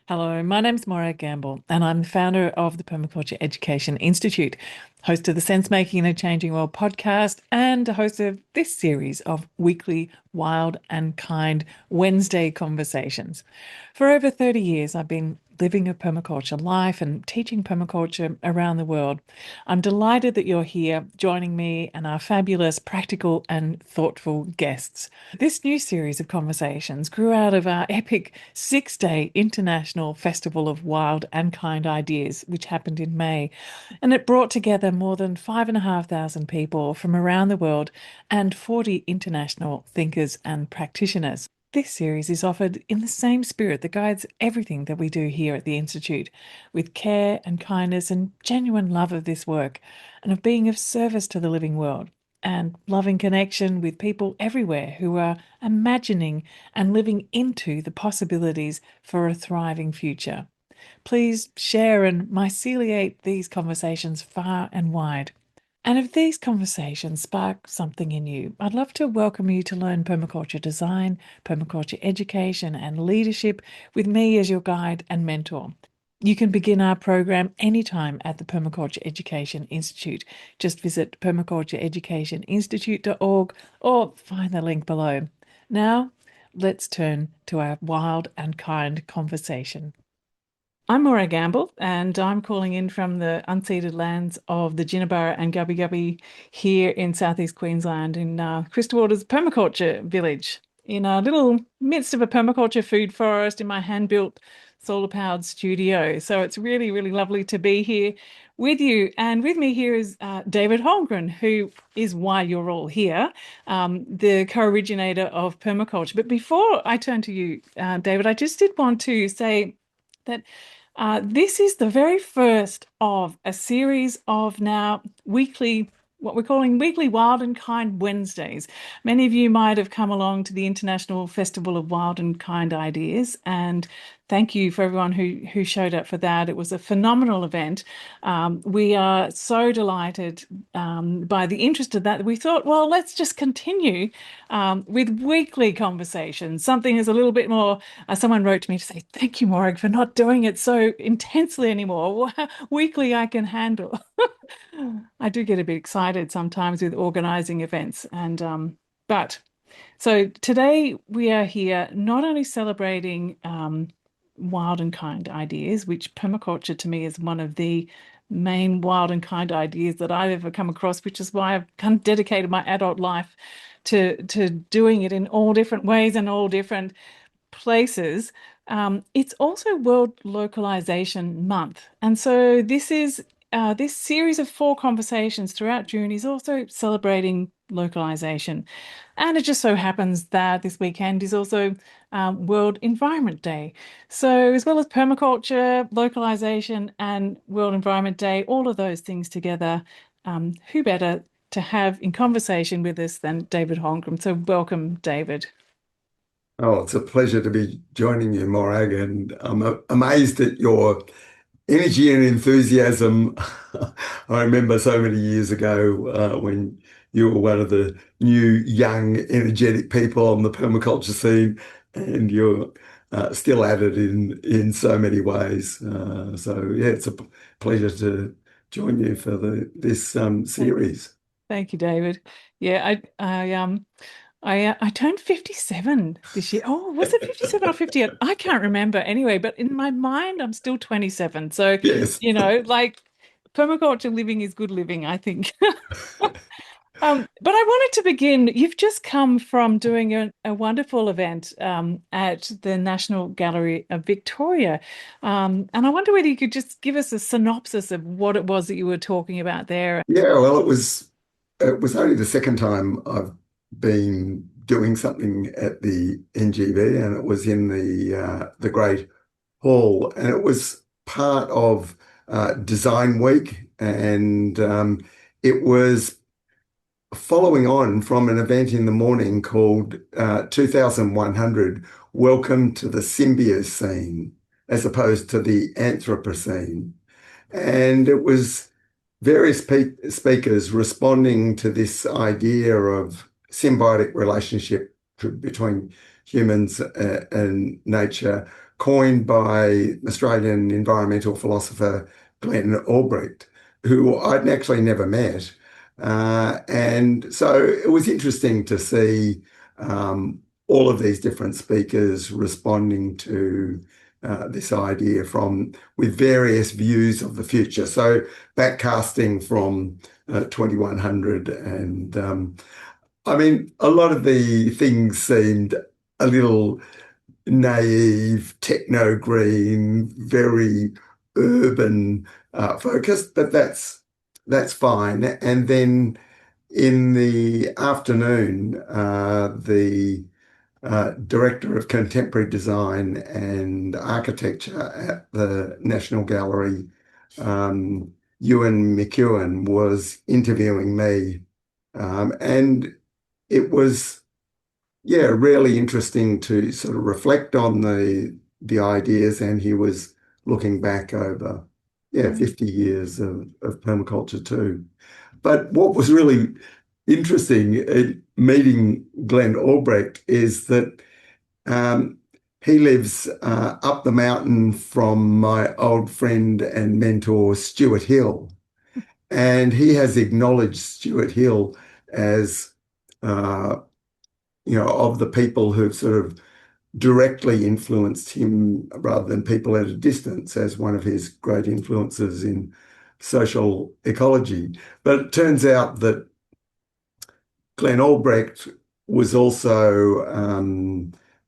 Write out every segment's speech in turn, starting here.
Hello, my name's Morag Gamble, and I'm the founder of the Permaculture Education Institute, host of the Sense Making in a Changing World podcast, and a host of this series of weekly Wild and Kind Wednesday conversations. For over 30 years, I've been living a permaculture life and teaching permaculture around the world. I'm delighted that you're here joining me and our fabulous, practical, and thoughtful guests. This new series of conversations grew out of our epic 6-day International Festival of Wild and Kind Ideas, which happened in May. And it brought together more than 5,500 people from around the world and 40 international thinkers and practitioners. This series is offered in the same spirit that guides everything that we do here at the Institute, with care and kindness and genuine love of this work and of being of service to the living world and loving connection with people everywhere who are imagining and living into the possibilities for a thriving future. Please share and myceliate these conversations far and wide. And if these conversations spark something in you, I'd love to welcome you to learn permaculture design, permaculture education, and leadership with me as your guide and mentor. You can begin our program anytime at the Permaculture Education Institute. Just visit permacultureeducationinstitute.org or find the link below. Now, let's turn to our wild and kind conversation. I'm Morag Gamble, and I'm calling in from the unceded lands of the Jinnabara and Gubbi Gubbi here in southeast Queensland in Crystal Waters Permaculture Village, in a little midst of a permaculture food forest in my hand-built solar-powered studio. So it's really, really lovely to be here with you. And with me here is David Holmgren, who is why you're all here, the co-originator of permaculture. But before I turn to you, David, I just did want to say that this is the very first of a series of now weekly, what we're calling weekly Wild and Kind Wednesdays. Many of you might have come along to the International Festival of Wild and Kind Ideas, and thank you for everyone who showed up for that. It was a phenomenal event. We are so delighted by the interest of that. We thought, well, let's just continue with weekly conversations. Something is a little bit more, someone wrote to me to say, thank you, Morag, for not doing it so intensely anymore. Weekly I can handle. I do get a bit excited sometimes with organizing events. But so today we are here not only celebrating wild and kind ideas, which permaculture to me is one of the main wild and kind ideas that I've ever come across, which is why I've kind of dedicated my adult life to doing it in all different ways and all different places. It's also World Localization Month. And so this series of 4 conversations throughout June is also celebrating localization. And it just so happens that this weekend is also World Environment Day. So as well as permaculture, localization, and World Environment Day, all of those things together, who better to have in conversation with us than David Holmgren? So welcome, David. Oh, it's a pleasure to be joining you, Morag, and I'm amazed at your energy and enthusiasm. I remember so many years ago when you were one of the new, young, energetic people on the permaculture scene, and you're still at it in so many ways. So yeah, it's a pleasure to join you for this series. Thank you, David. Yeah, I turned 57 this year. Oh, was it 57 or 58? I can't remember anyway, but in my mind, I'm still 27. So, Yes. like permaculture living is good living, I think. But I wanted to begin. You've just come from doing a wonderful event at the National Gallery of Victoria. And I wonder whether you could just give us a synopsis of what it was that you were talking about there. Yeah, well, it was only the second time I've been doing something at the NGV, and it was in the Great Hall, and it was part of Design Week, and it was following on from an event in the morning called 2100 Welcome to the Symbiocene, as opposed to the Anthropocene. And it was various speakers responding to this idea of symbiotic relationship between humans and nature, coined by Australian environmental philosopher Glenn Albrecht, who I'd actually never met. And so it was interesting to see all of these different speakers responding to this idea from with various views of the future. So backcasting from 2100 and I mean, a lot of the things seemed a little naive, techno green, very urban focused, but that's fine. And then in the afternoon, the Director of Contemporary Design and Architecture at the National Gallery, Ewan McEwen, was interviewing me. And it was, yeah, really interesting to sort of reflect on the ideas. And he was looking back over, yeah, 50 years of permaculture too. But what was really interesting at meeting Glenn Albrecht is that he lives up the mountain from my old friend and mentor, Stuart Hill. And he has acknowledged Stuart Hill as, of the people who've sort of directly influenced him rather than people at a distance as one of his great influences in social ecology. But it turns out that Glenn Albrecht was also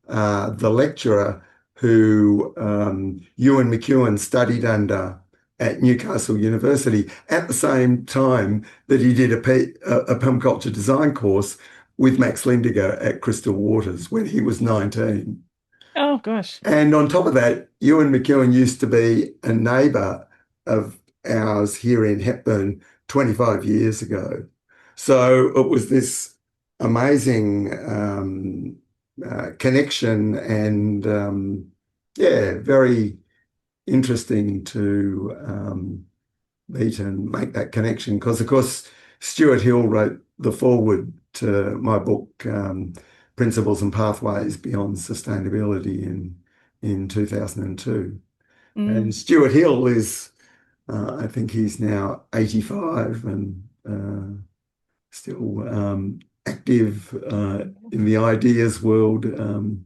the lecturer who Ewan McEwen studied under at Newcastle University at the same time that he did a permaculture design course with Max Lindiger at Crystal Waters when he was 19. Oh, gosh. And on top of that, Ewan McEwen used to be a neighbour of ours here in Hepburn 25 years ago. So it was this amazing connection and, yeah, very interesting to meet and make that connection. Because, of course, Stuart Hill wrote the foreword to my book, Principles and Pathways Beyond Sustainability in 2002. And Stuart Hill is, I think he's now 85 and still active in the ideas world, living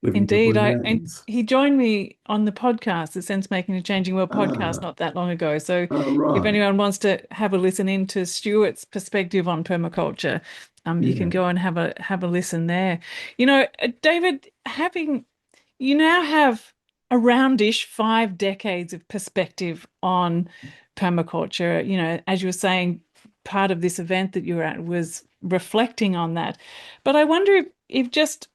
to the Indeed, Blue and Mountains. he joined me on the podcast, the Sense Making a Changing World podcast, Ah, not that long ago. So if right. anyone wants to have a listen into Stuart's perspective on permaculture, you can Yeah. go and have a listen there. David, you now have aroundish 5 decades of perspective on permaculture. As you were saying, part of this event that you were at was reflecting on that. But I wonder if just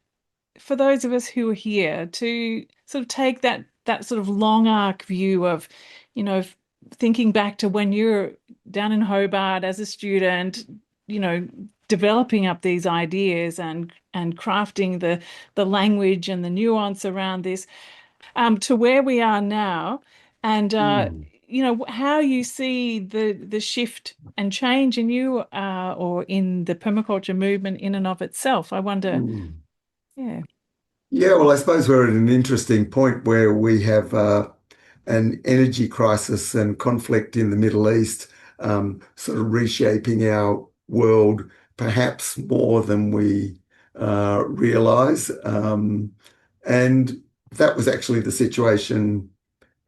for those of us who are here to sort of take that sort of long arc view of, thinking back to when you're down in Hobart as a student, you know, developing up these ideas and crafting the language and the nuance around this, to where we are now, and Mm, how you see the shift and change in you, or in the permaculture movement in and of itself. I wonder, mm. yeah. Yeah, well, I suppose we're at an interesting point where we have an energy crisis and conflict in the Middle East, sort of reshaping our world perhaps more than we realize. And that was actually the situation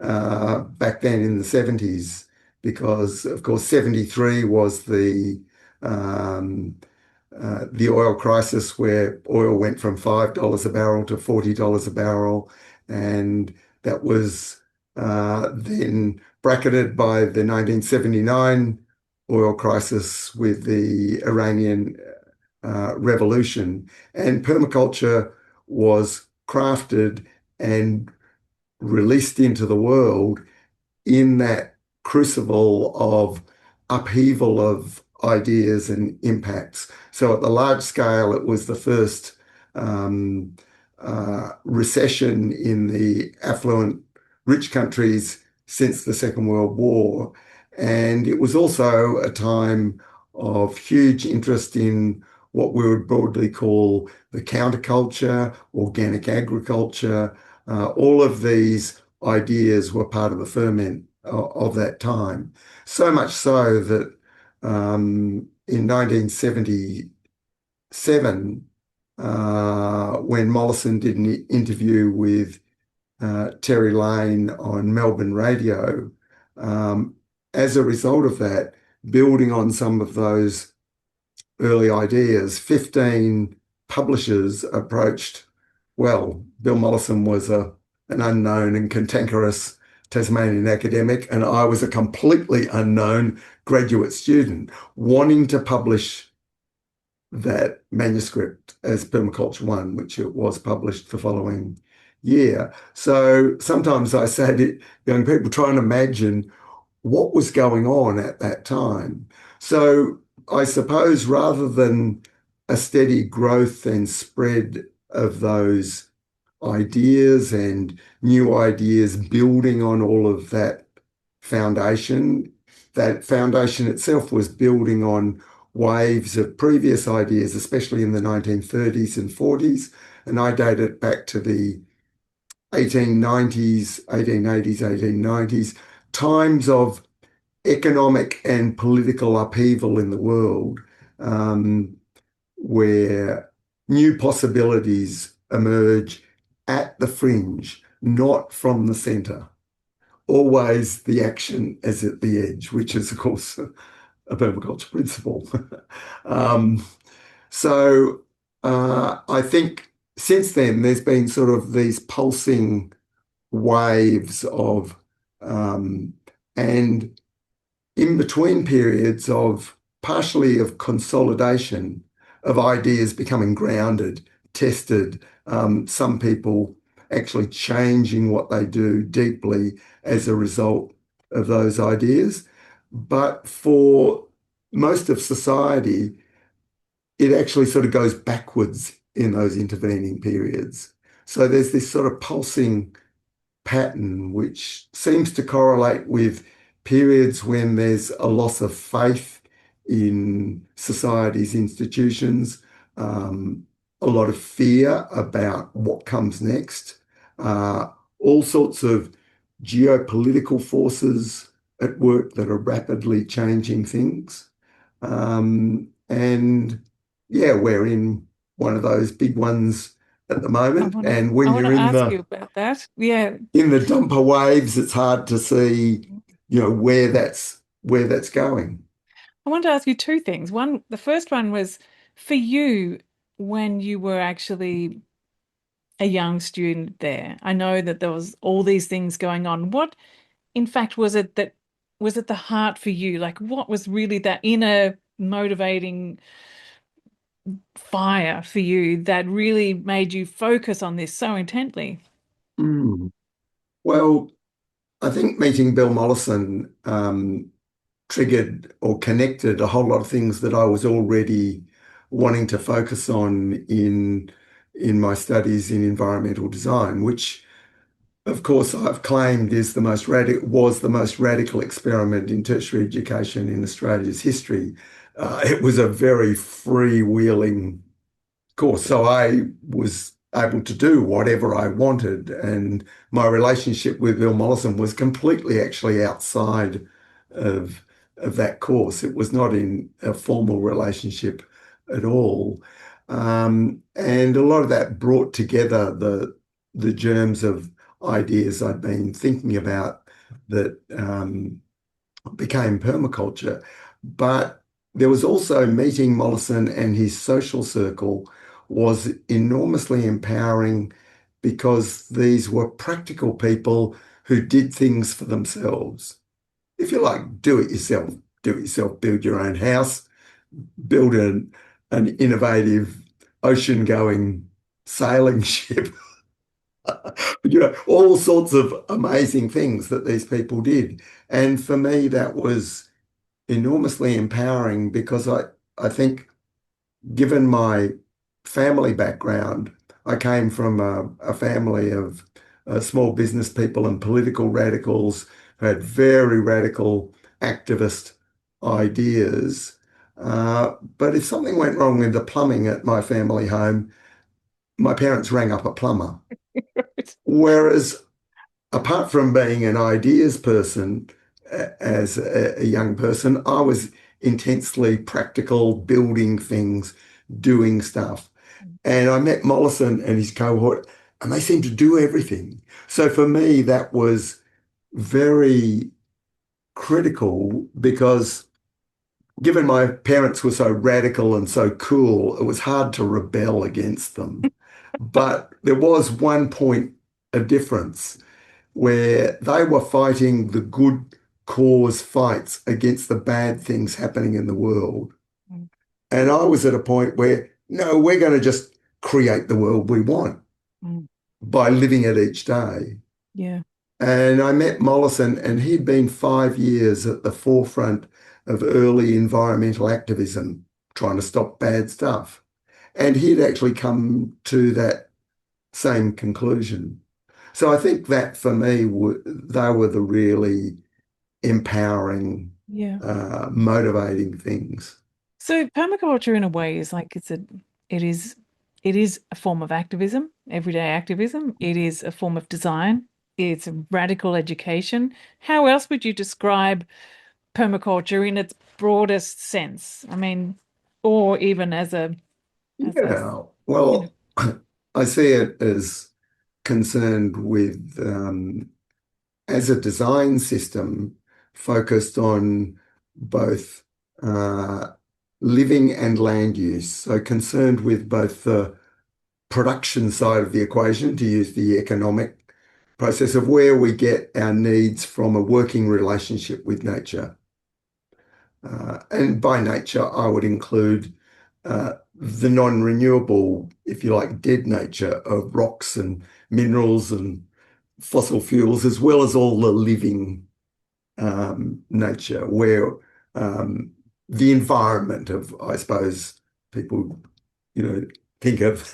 back then in the 70s, because, of course, 73 was the oil crisis where oil went from $5 a barrel to $40 a barrel. And that was then bracketed by the 1979 oil crisis with the Iranian revolution. And permaculture was crafted and released into the world in that crucible of upheaval of ideas and impacts. So at the large scale, it was the first recession in the affluent rich countries since the Second World War. And it was also a time of huge interest in what we would broadly call the counterculture, organic agriculture, All of these ideas were part of the ferment of that time. So much so that in 1977, when Mollison did an interview with Terry Lane on Melbourne radio, um, as a result of that, building on some of those early ideas, 15 publishers approached. Well, Bill Mollison was an unknown and cantankerous Tasmanian academic, and I was a completely unknown graduate student wanting to publish that manuscript as Permaculture 1, which it was published the following year. So sometimes I say to young people, try and imagine what was going on at that time. So I suppose rather than a steady growth and spread of those ideas and new ideas building on all of that foundation itself was building on waves of previous ideas, especially in the 1930s and 40s. And I date it back to the 1890s, 1880s, 1890s, times of economic and political upheaval in the world, where new possibilities emerge at the fringe, not from the centre. Always the action is at the edge, which is, of course, a permaculture principle. um, so I think since then there's been sort of these pulsing waves of and in between periods of partially of consolidation of ideas becoming grounded, tested, some people actually changing what they do deeply as a result of those ideas. But for most of society, it actually sort of goes backwards in those intervening periods. So there's this sort of pulsing pattern which seems to correlate with periods when there's a loss of faith in society's institutions, a lot of fear about what comes next, all sorts of geopolitical forces at work that are rapidly changing things. And yeah, we're in one of those big ones at the moment. And I when want you're to ask you about that. Yeah. in the dumper waves, it's hard to see, where that's going. I want to ask you two things. One, the first one was for you when you were actually a young student there. I know that there was all these things going on. What, in fact, was it the heart for you? Like, what was really that inner motivating fire for you that really made you focus on this so intently? Mm. Well, I think meeting Bill Mollison triggered or connected a whole lot of things that I was already wanting to focus on in my studies in environmental design, which of course I've claimed was the most radical experiment in tertiary education in Australia's history. It was a very freewheeling course. So I was able to do whatever I wanted. And my relationship with Bill Mollison was completely actually outside of, of that course. It was not in a formal relationship at all. And a lot of that brought together the germs of ideas I'd been thinking about that became permaculture. But there was also meeting Mollison and his social circle was enormously empowering because these were practical people who did things for themselves. If you like, do it yourself, build your own house, build an innovative ocean-going sailing ship, all sorts of amazing things that these people did. And for me, that was enormously empowering because I think given my family background, I came from a family of small business people and political radicals who had very radical activist ideas. But if something went wrong with the plumbing at my family home, my parents rang up a plumber. Right. Whereas apart from being an ideas person as a young person, I was intensely practical, building things, doing stuff. And I met Mollison and his cohort, and they seemed to do everything. So for me, that was very critical because given my parents were so radical and so cool, it was hard to rebel against them. But there was one point of difference where they were fighting the good cause fights against the bad things happening in the world. Mm, And I was at a point where, no, we're going to just create the world we want mm. by living it each day. Yeah. And I met Mollison, and he'd been 5 years at the forefront of early environmental activism, trying to stop bad stuff. And he'd actually come to that same conclusion. So I think that for me, they were the really empowering, Yeah. motivating things. So permaculture in a way is like it is it is a form of activism, everyday activism. It is a form of design. It's a radical education. How else would you describe permaculture in its broadest sense? I mean, or even as a Yeah, you know, well, I see it as concerned with as a design system focused on both uh, living and land use. So concerned with both the production side of the equation, to use the economic process of where we get our needs from a working relationship with nature. And by nature, I would include the non-renewable, if you like, dead nature of rocks and minerals and fossil fuels, as well as all the living nature, where um, the environment of, I suppose, people, think of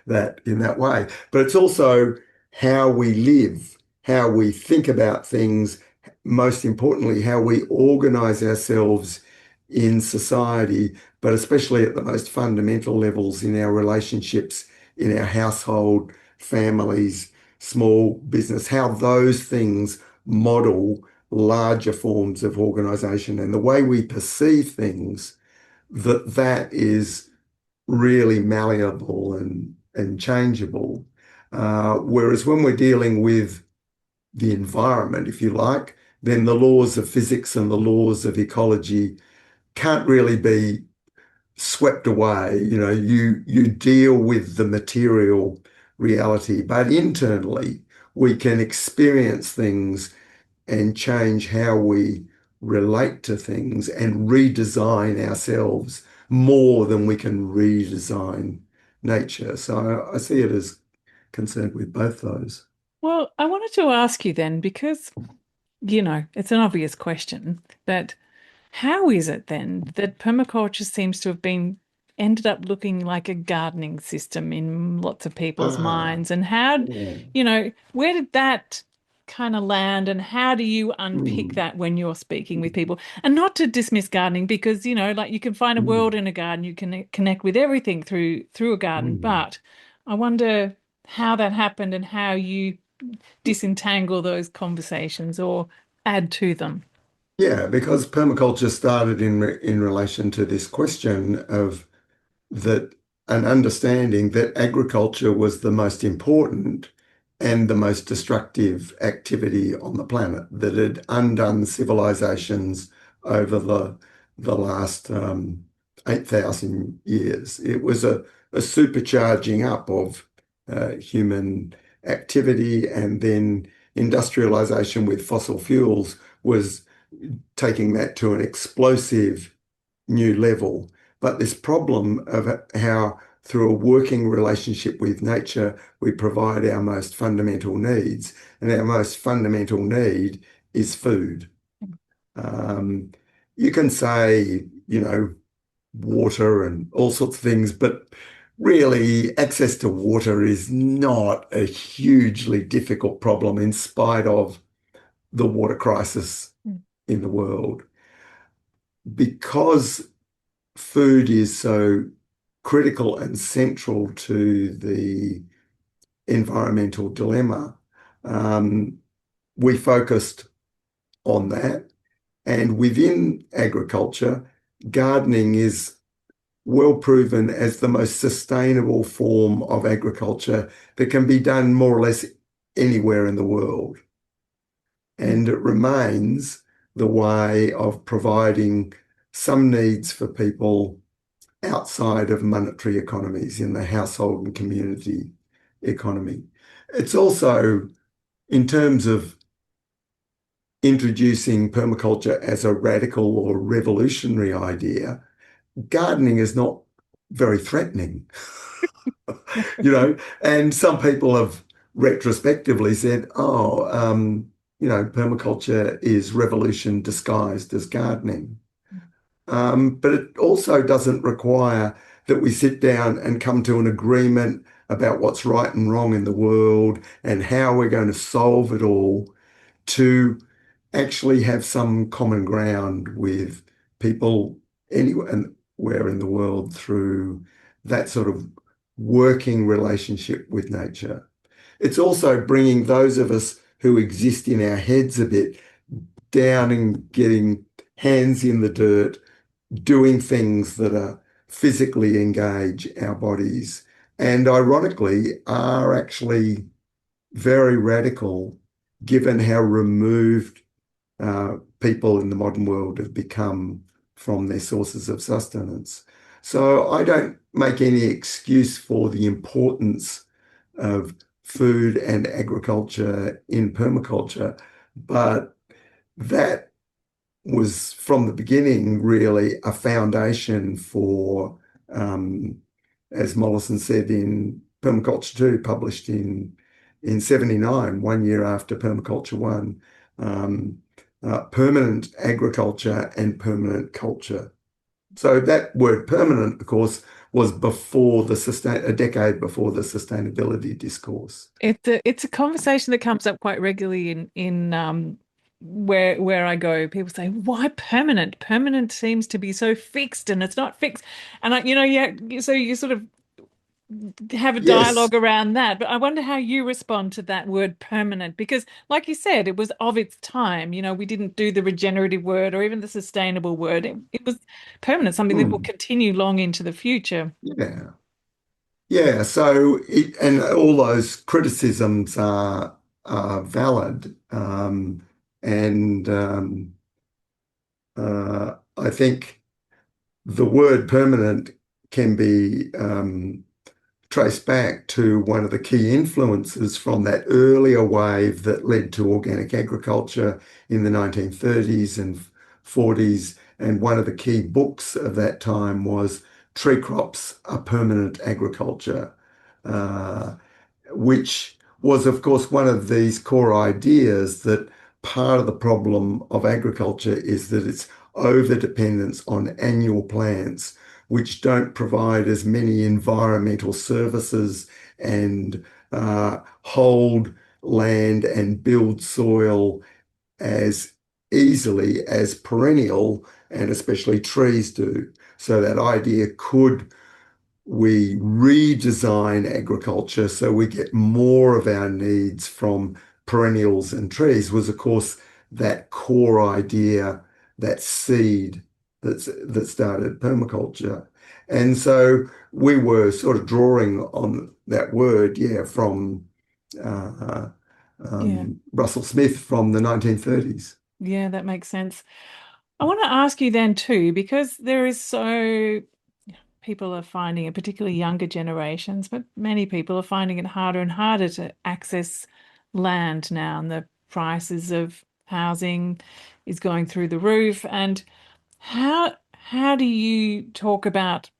that in that way. But it's also how we live, how we think about things, most importantly, how we organize ourselves in society, but especially at the most fundamental levels in our relationships, in our household, families, small business, how those things model larger forms of organization and the way we perceive things, that is really malleable and changeable. Whereas when we're dealing with the environment, if you like, then the laws of physics and the laws of ecology can't really be swept away. You deal with the material reality, but internally we can experience things and change how we relate to things and redesign ourselves more than we can redesign nature. So I see it as concerned with both those. well, I wanted to ask you then, because it's an obvious question, but how is it then that permaculture seems to have been ended up looking like a gardening system in lots of people's Ah, minds? And how, yeah. where did that kind of land and how do you unpick Mm, that when you're speaking with people? And not to dismiss gardening because, like you can find a mm, world in a garden, you can connect with everything through a garden, mm. but I wonder how that happened and how you disentangle those conversations or add to them. Yeah, because permaculture started in relation to this question of that an understanding that agriculture was the most important and the most destructive activity on the planet, that had undone civilizations over the last 8,000 years. It was a supercharging up of human activity, and then industrialization with fossil fuels was taking that to an explosive new level. But this problem of how, through a working relationship with nature, we provide our most fundamental needs, and our most fundamental need is food. Um, you can say, water and all sorts of things, but really, access to water is not a hugely difficult problem in spite of the water crisis in the world. Because food is so critical and central to the environmental dilemma. Um, we focused on that. And within agriculture, gardening is well proven as the most sustainable form of agriculture that can be done more or less anywhere in the world. And it remains the way of providing some needs for people outside of monetary economies in the household and community economy. It's also, in terms of introducing permaculture as a radical or revolutionary idea, gardening is not very threatening, and some people have retrospectively said, oh, permaculture is revolution disguised as gardening. But it also doesn't require that we sit down and come to an agreement about what's right and wrong in the world and how we're going to solve it all to actually have some common ground with people anywhere in the world through that sort of working relationship with nature. It's also bringing those of us who exist in our heads a bit down and getting hands in the dirt, doing things that are physically engage our bodies and ironically are actually very radical given how removed people in the modern world have become from their sources of sustenance. So I don't make any excuse for the importance of food and agriculture in permaculture, but that was from the beginning really a foundation for, as Mollison said in Permaculture 2, published in 79, 1 year after Permaculture 1, permanent agriculture and permanent culture. So that word permanent, of course, was before a decade before the sustainability discourse. It's a conversation that comes up quite regularly in where I go. People say, "Why permanent? Permanent seems to be so fixed, and it's not fixed." And yeah, so you sort of have a Yes, dialogue around that. But I wonder how you respond to that word permanent, because, like you said, it was of its time. We didn't do the regenerative word or even the sustainable word. It was permanent, something that will mm, continue long into the future. yeah. Yeah, so and all those criticisms are valid, and I think the word permanent can be traced back to one of the key influences from that earlier wave that led to organic agriculture in the 1930s and 40s. And one of the key books of that time was Tree Crops, A Permanent Agriculture, uh, which was, of course, one of these core ideas that part of the problem of agriculture is that it's over dependence on annual plants, which don't provide as many environmental services and hold land and build soil as easily as perennial and especially trees do. So that idea, could we redesign agriculture so we get more of our needs from perennials and trees, was of course that core idea, that seed that started permaculture. And so we were sort of drawing on that word, yeah, from uh, Yeah. Russell Smith from the 1930s. Yeah, that makes sense. I want to ask you then too, because there is so people are finding it, particularly younger generations, but many people are finding it harder and harder to access land now, and the prices of housing is going through the roof. And how do you talk about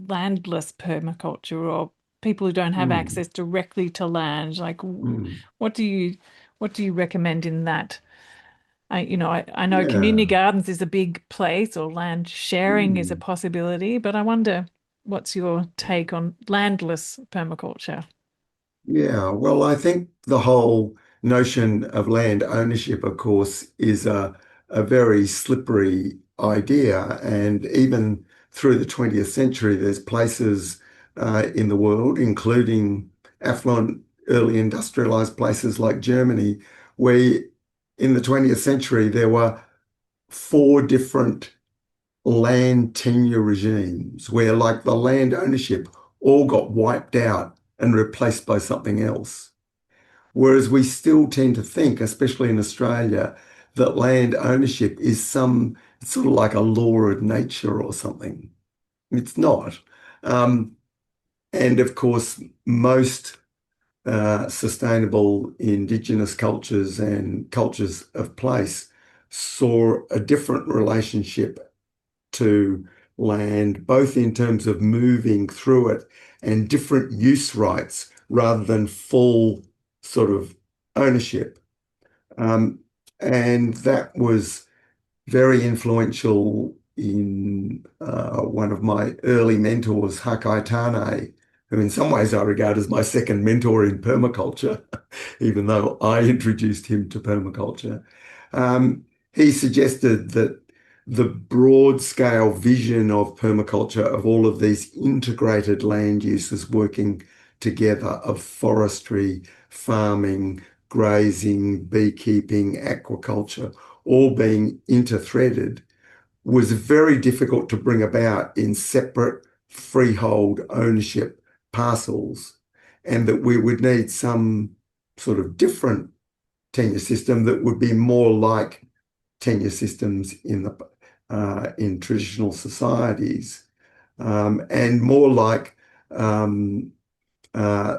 landless permaculture or people who don't have Mm, access directly to land? Like, mm. what do you what do you recommend in that? I know community Yeah. gardens is a big place, or land sharing is a Mm. possibility, but I wonder what's your take on landless permaculture? Yeah, well, I think the whole notion of land ownership, of course, is a very slippery idea. And even through the 20th century, there's places in the world, including affluent, early industrialized places like Germany, where in the 20th century there were four different land tenure regimes where like the land ownership all got wiped out and replaced by something else. Whereas we still tend to think, especially in Australia, that land ownership is it's sort of like a law of nature or something. It's not. Um, and of course, most sustainable indigenous cultures and cultures of place saw a different relationship to land, both in terms of moving through it and different use rights rather than full sort of ownership. Um, and that was very influential in one of my early mentors, Hakai Tane, who in some ways I regard as my second mentor in permaculture, even though I introduced him to permaculture. He suggested that the broad scale vision of permaculture, of all of these integrated land uses working together, of forestry, farming, grazing, beekeeping, aquaculture, all being interthreaded, was very difficult to bring about in separate freehold ownership parcels, and that we would need some sort of different tenure system that would be more like tenure systems in traditional societies, and more like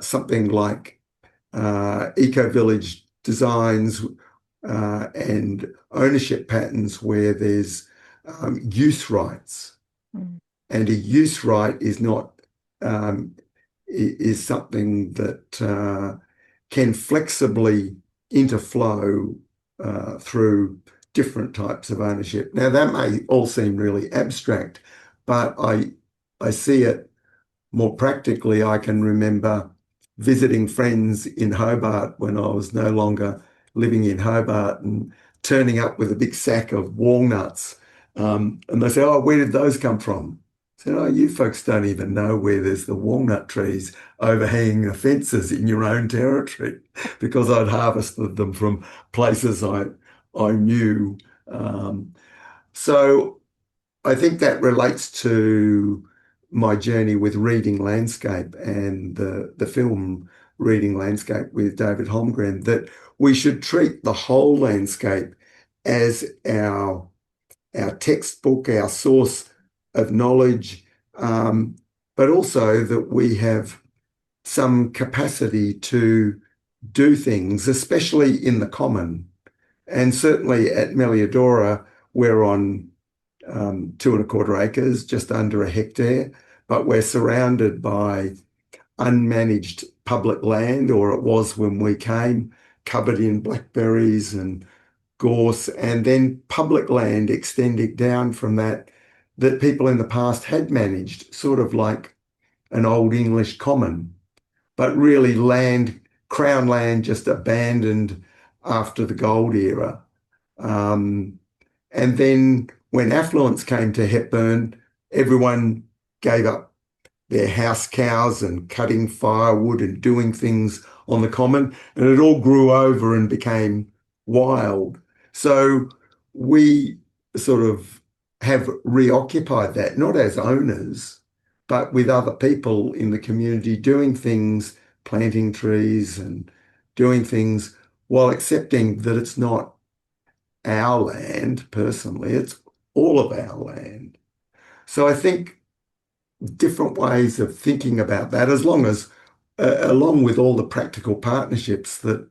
something like eco-village designs and ownership patterns where there's use rights. Mm. And a use right is not is something that can flexibly interflow through different types of ownership. Now that may all seem really abstract, but I see it more practically. I can remember visiting friends in Hobart when I was no longer living in Hobart and turning up with a big sack of walnuts. And they say, "Oh, where did those come from?" I said, "Oh, you folks don't even know where there's the walnut trees overhanging the fences in your own territory," because I'd harvested them from places I knew. Um, so I think that relates to my journey with reading landscape and the film Reading Landscape with David Holmgren, that we should treat the whole landscape as our textbook, our source of knowledge, but also that we have some capacity to do things, especially in the common. And certainly at Meliadora, we're on 2¼ acres, just under a hectare, but we're surrounded by unmanaged public land, or it was when we came, covered in blackberries and gorse, and then public land extending down from that that people in the past had managed, sort of like an old English common, but really land, crown land just abandoned after the gold era. Um, and then when affluence came to Hepburn, everyone gave up their house cows and cutting firewood and doing things on the common, and it all grew over and became wild. So we sort of have reoccupied that, not as owners, but with other people in the community doing things, planting trees and doing things while accepting that it's not our land personally, it's all of our land. So I think different ways of thinking about that, as long as, along with all the practical partnerships that,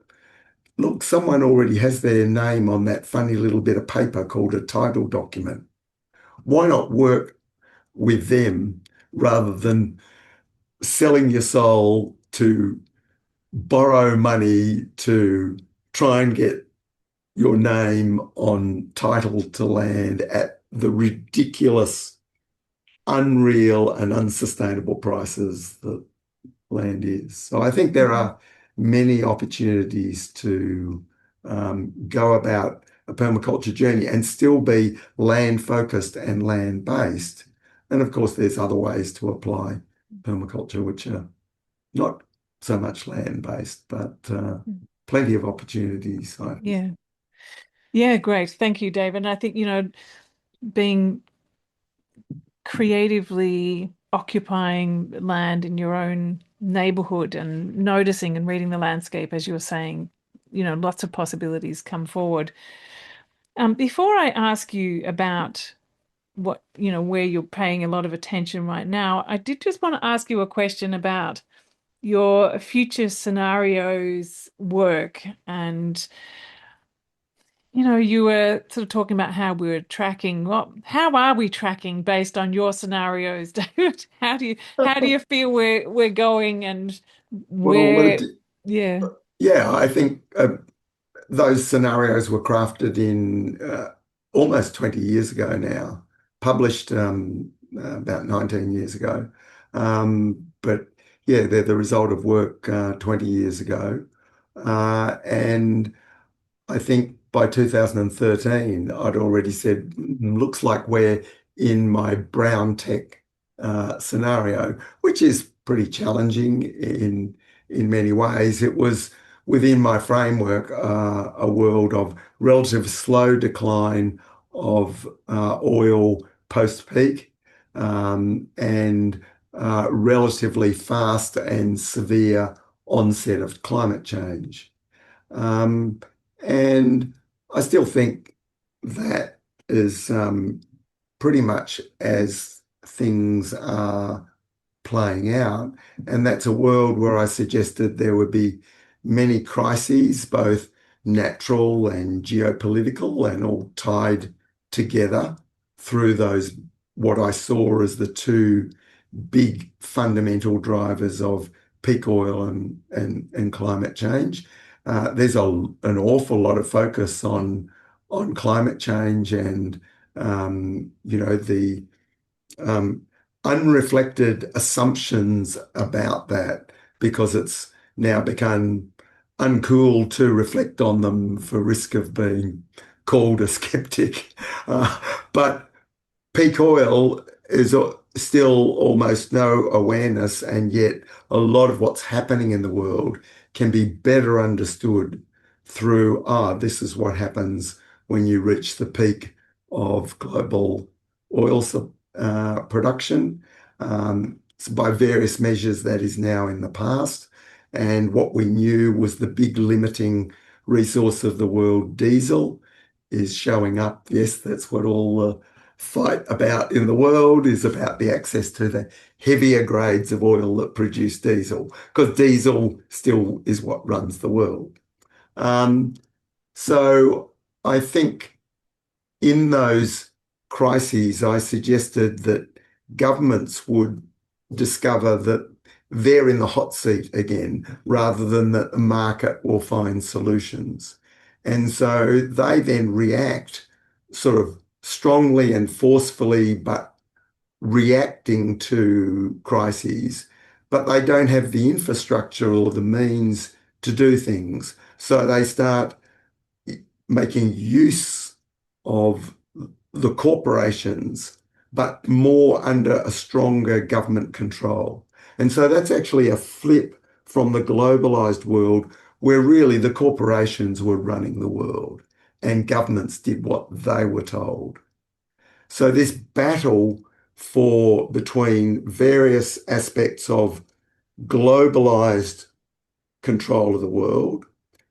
look, someone already has their name on that funny little bit of paper called a title document. Why not work with them rather than selling your soul to borrow money to try and get your name on title to land at the ridiculous, unreal, and unsustainable prices that land is. So I think there are many opportunities to go about a permaculture journey and still be land focused and land based. And of course, there's other ways to apply permaculture, which are not so much land-based, but plenty of opportunities. Yeah. Yeah, great. Thank you, David. And I think, being creatively occupying land in your own neighborhood and noticing and reading the landscape, as you were saying, lots of possibilities come forward. Before I ask you about what, where you're paying a lot of attention right now, I did just want to ask you a question about your future scenarios work. And you were sort of talking about how we're tracking. Well, how are we tracking based on your scenarios, David? How do you feel we're going, and Well, where? Yeah. yeah, I think those scenarios were crafted in almost 20 years ago now, published about 19 years ago. But yeah, they're the result of work 20 years ago. And I think by 2013, I'd already said, looks like we're in my brown tech scenario, which is pretty challenging in many ways. It was within my framework a world of relative slow decline of oil post-peak and relatively fast and severe onset of climate change. Um, and I still think that is pretty much as things are playing out. And that's a world where I suggested there would be many crises, both natural and geopolitical, and all tied together through those, what I saw as the two big fundamental drivers of peak oil and climate change. There's an awful lot of focus on climate change and the um, unreflected assumptions about that because it's now become uncool to reflect on them for risk of being called a skeptic. Uh, but peak oil is still almost no awareness, and yet a lot of what's happening in the world can be better understood through, this is what happens when you reach the peak of global oil production. So by various measures, that is now in the past. And what we knew was the big limiting resource of the world, diesel, is showing up. Yes, that's what all the fight about in the world is about, the access to the heavier grades of oil that produce diesel, because diesel still is what runs the world. Um, so I think in those crises, I suggested that governments would discover that they're in the hot seat again, rather than that the market will find solutions. And so they then react sort of strongly and forcefully, but reacting to crises, but they don't have the infrastructure or the means to do things. So they start making use of the corporations, but more under a stronger government control. And so that's actually a flip from the globalized world where really the corporations were running the world and governments did what they were told. So this battle for between various aspects of globalized control of the world,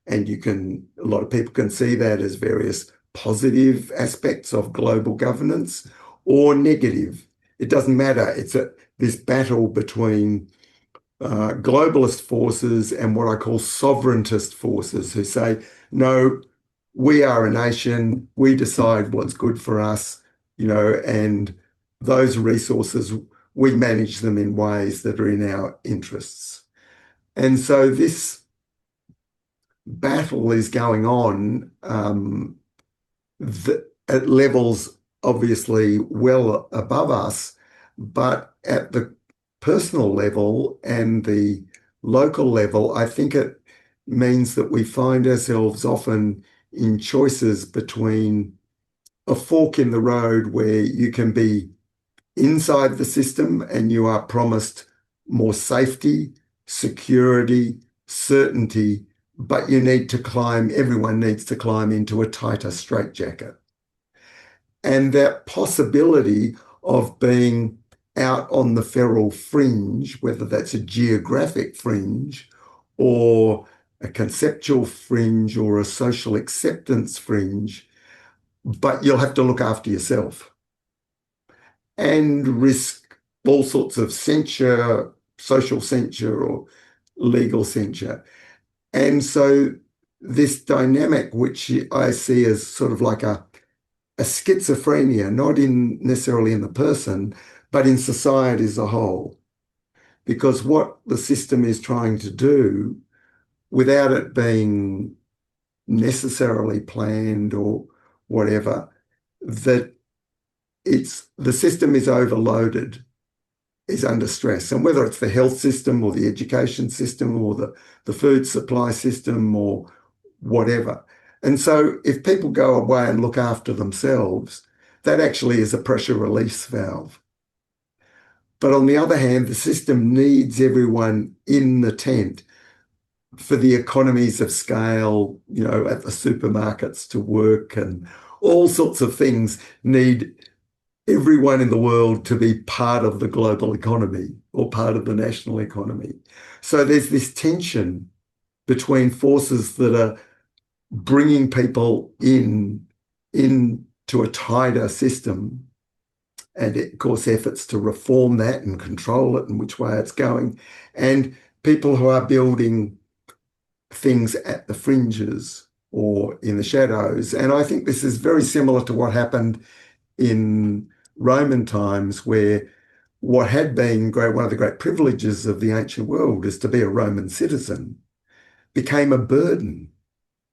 and a lot of people can see that as various positive aspects of global governance or negative. It doesn't matter. It's this battle between globalist forces and what I call sovereigntist forces who say, no, we are a nation, we decide what's good for us, and those resources, we manage them in ways that are in our interests. And so this battle is going on at levels obviously well above us, but at the personal level and the local level, I think it means that we find ourselves often in choices between a fork in the road where you can be inside the system and you are promised more safety, security, certainty, but everyone needs to climb into a tighter straitjacket. And that possibility of being out on the feral fringe, whether that's a geographic fringe or a conceptual fringe or a social acceptance fringe, but you'll have to look after yourself and risk all sorts of censure, social censure or legal censure. And so this dynamic, which I see as sort of like a schizophrenia, not necessarily in the person, but in society as a whole. Because what the system is trying to do, without it being necessarily planned or whatever, that the system is overloaded, is under stress. And whether it's the health system or the education system or the food supply system or whatever. And so if people go away and look after themselves, that actually is a pressure release valve. But on the other hand, the system needs everyone in the tent for the economies of scale, at the supermarkets to work, and all sorts of things need everyone in the world to be part of the global economy or part of the national economy. So there's this tension between forces that are bringing people into a tighter system, and of course efforts to reform that and control it and which way it's going, and people who are building things at the fringes or in the shadows. And I think this is very similar to what happened in Roman times, where what had been one of the great privileges of the ancient world is to be a Roman citizen became a burden,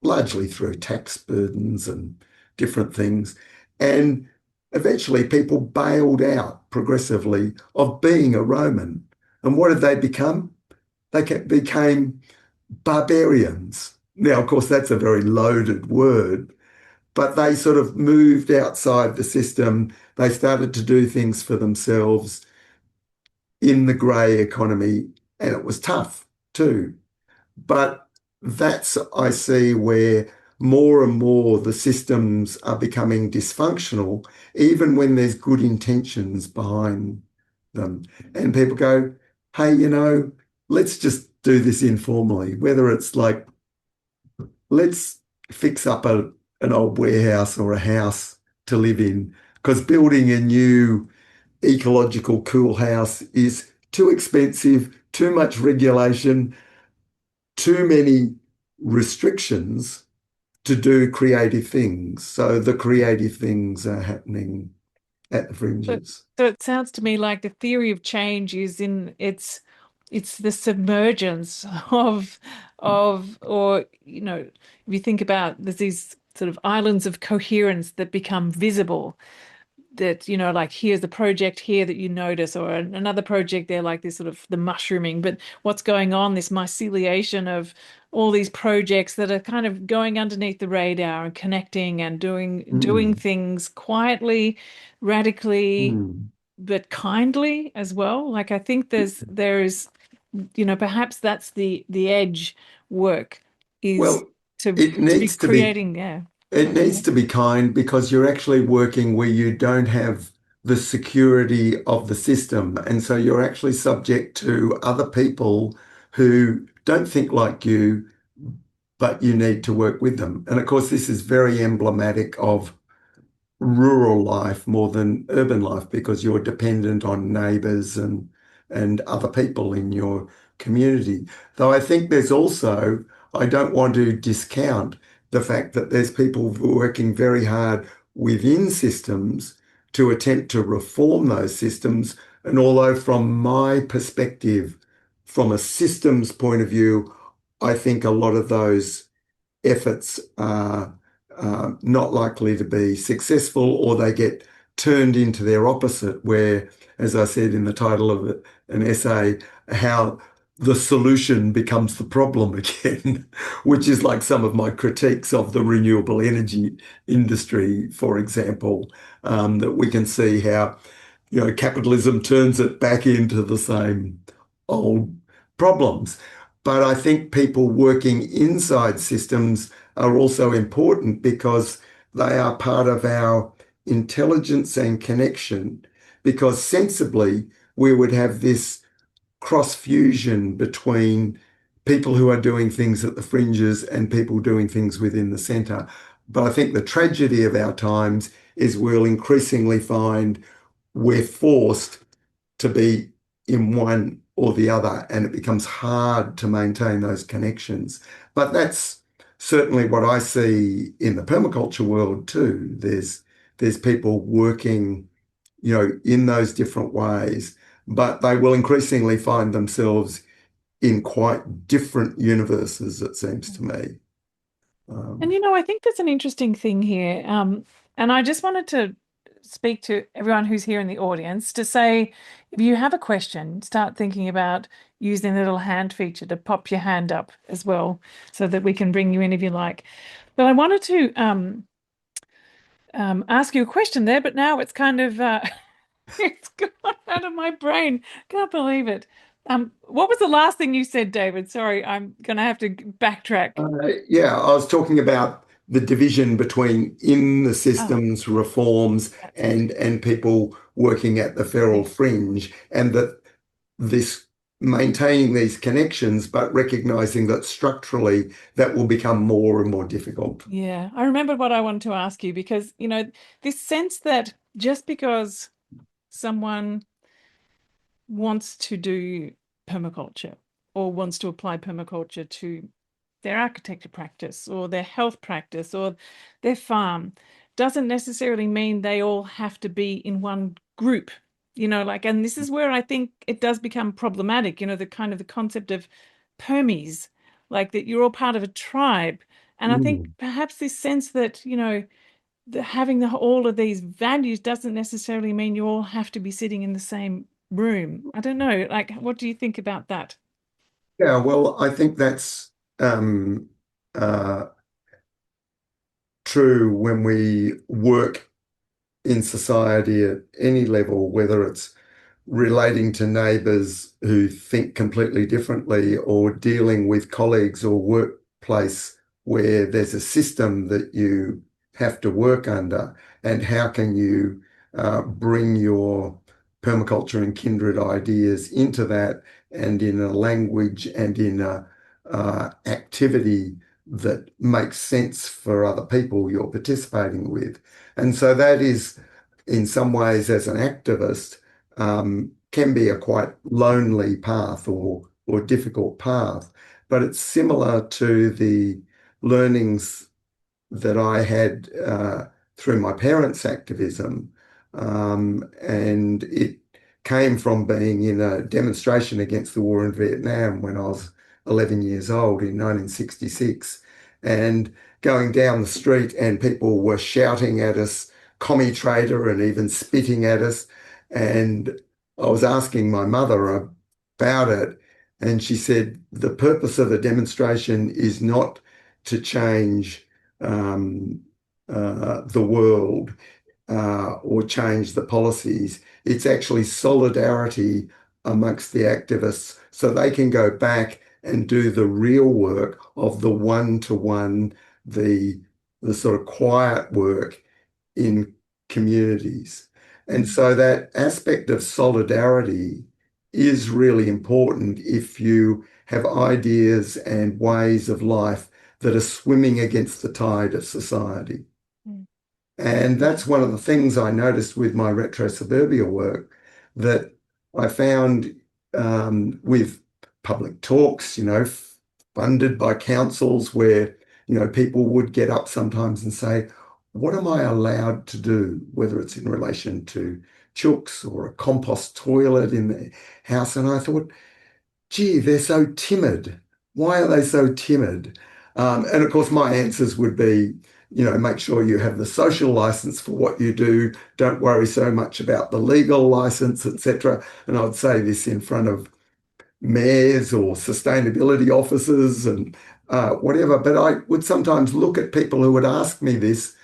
largely through tax burdens and different things. And eventually people bailed out progressively of being a Roman. And what did they become? They became barbarians. Now, of course, that's a very loaded word, but they sort of moved outside the system. They started to do things for themselves in the grey economy, and it was tough too. But that's, I see, where more and more the systems are becoming dysfunctional, even when there's good intentions behind them. And people go, hey, let's just do this informally, whether it's like, let's fix up an old warehouse or a house to live in, because building a new ecological cool house is too expensive, too much regulation, too many restrictions to do creative things. So the creative things are happening at the So, fringes. so it sounds to me like the theory of change is in it's the submergence or if you think about there's these sort of islands of coherence that become visible, that like here's the project here that you notice, or another project there, like this sort of the mushrooming, but what's going on, this myceliation of all these projects that are kind of going underneath the radar and connecting and doing Mm, things quietly, radically, mm. but kindly as well. Like I think there is perhaps that's the edge work is Well, to it be needs to be creating, yeah. it needs to be kind, because you're actually working where you don't have the security of the system. And so you're actually subject to other people who don't think like you, but you need to work with them. And of course, this is very emblematic of rural life more than urban life, because you're dependent on neighbours and other people in your community. Though I think there's also, I don't want to discount the fact that there's people working very hard within systems to attempt to reform those systems. And although from my perspective, from a systems point of view, I think a lot of those efforts are not likely to be successful, or they get turned into their opposite, where, as I said in the title of an essay, how the solution becomes the problem again, which is like some of my critiques of the renewable energy industry, for example, that we can see how, capitalism turns it back into the same old problems. But I think people working inside systems are also important because they are part of our intelligence and connection. Because sensibly, we would have this cross fusion between people who are doing things at the fringes and people doing things within the centre. But I think the tragedy of our times is we'll increasingly find we're forced to be in one or the other, and it becomes hard to maintain those connections. But that's certainly what I see in the permaculture world too. There's people working, in those different ways, but they will increasingly find themselves in quite different universes, it seems to me. And Um, I think there's an interesting thing here. And I just wanted to speak to everyone who's here in the audience to say, if you have a question, start thinking about using the little hand feature to pop your hand up as well, so that we can bring you in if you like. But I wanted to ask you a question there, but now it's kind of it's gone out of my brain. Can't believe it. What was the last thing you said, David? Sorry, I'm gonna have to backtrack. yeah, I was talking about the division between in the Oh, systems reforms that's it. and people working at the feral fringe, and that this maintaining these connections, but recognizing that structurally that will become more and more difficult. Yeah, I remembered what I wanted to ask you because, this sense that just because someone wants to do permaculture or wants to apply permaculture to their architecture practice or their health practice or their farm doesn't necessarily mean they all have to be in one group. And this is where I think it does become problematic, the kind of the concept of permies, like that you're all part of a tribe. And I think Mm. perhaps this sense that, having all of these values doesn't necessarily mean you all have to be sitting in the same room. I don't know. Like, what do you think about that? Yeah, well, I think that's um, uh, true when we work in society at any level, whether it's relating to neighbours who think completely differently or dealing with colleagues or workplace where there's a system that you have to work under, and how can you bring your permaculture and kindred ideas into that and in a language and in a activity that makes sense for other people you're participating with. And so that is, in some ways, as an activist, can be a quite lonely path or difficult path. But it's similar to the learnings that I had through my parents' activism. And it came from being in a demonstration against the war in Vietnam when I was 11 years old in 1966, and going down the street and people were shouting at us, commie trader, and even spitting at us. And I was asking my mother about it, and she said, the purpose of a demonstration is not to change um, the world or change the policies. It's actually solidarity amongst the activists so they can go back and do the real work of the one-to-one, the sort of quiet work in communities. And Mm, so that aspect of solidarity is really important if you have ideas and ways of life that are swimming against the tide of society. mm, And that's one of the things I noticed with my retro suburbia work, that I found with public talks, funded by councils where, people would get up sometimes and say, what am I allowed to do? Whether it's in relation to chooks or a compost toilet in the house. And I thought, gee, they're so timid. Why are they so timid? And of course, my answers would be, make sure you have the social license for what you do. Don't worry so much about the legal license, etc. And I would say this in front of mayors or sustainability officers and whatever. But I would sometimes look at people who would ask me this,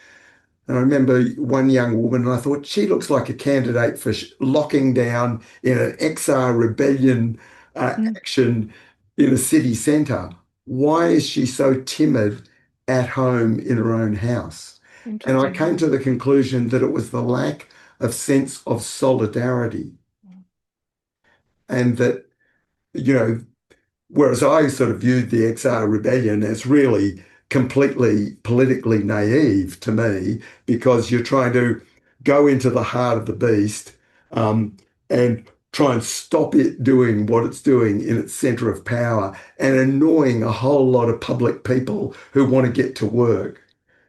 and I remember one young woman, and I thought she looks like a candidate for locking down in an XR rebellion Mm. action in a city centre. Why is she so timid at home in her own house? And I Interesting. came to the conclusion that it was the lack of sense of solidarity, and that, you know, whereas I sort of viewed the XR rebellion as really completely politically naive to me, because you're trying to go into the heart of the beast, um, and try and stop it doing what it's doing in its center of power and annoying a whole lot of public people who want to get to work.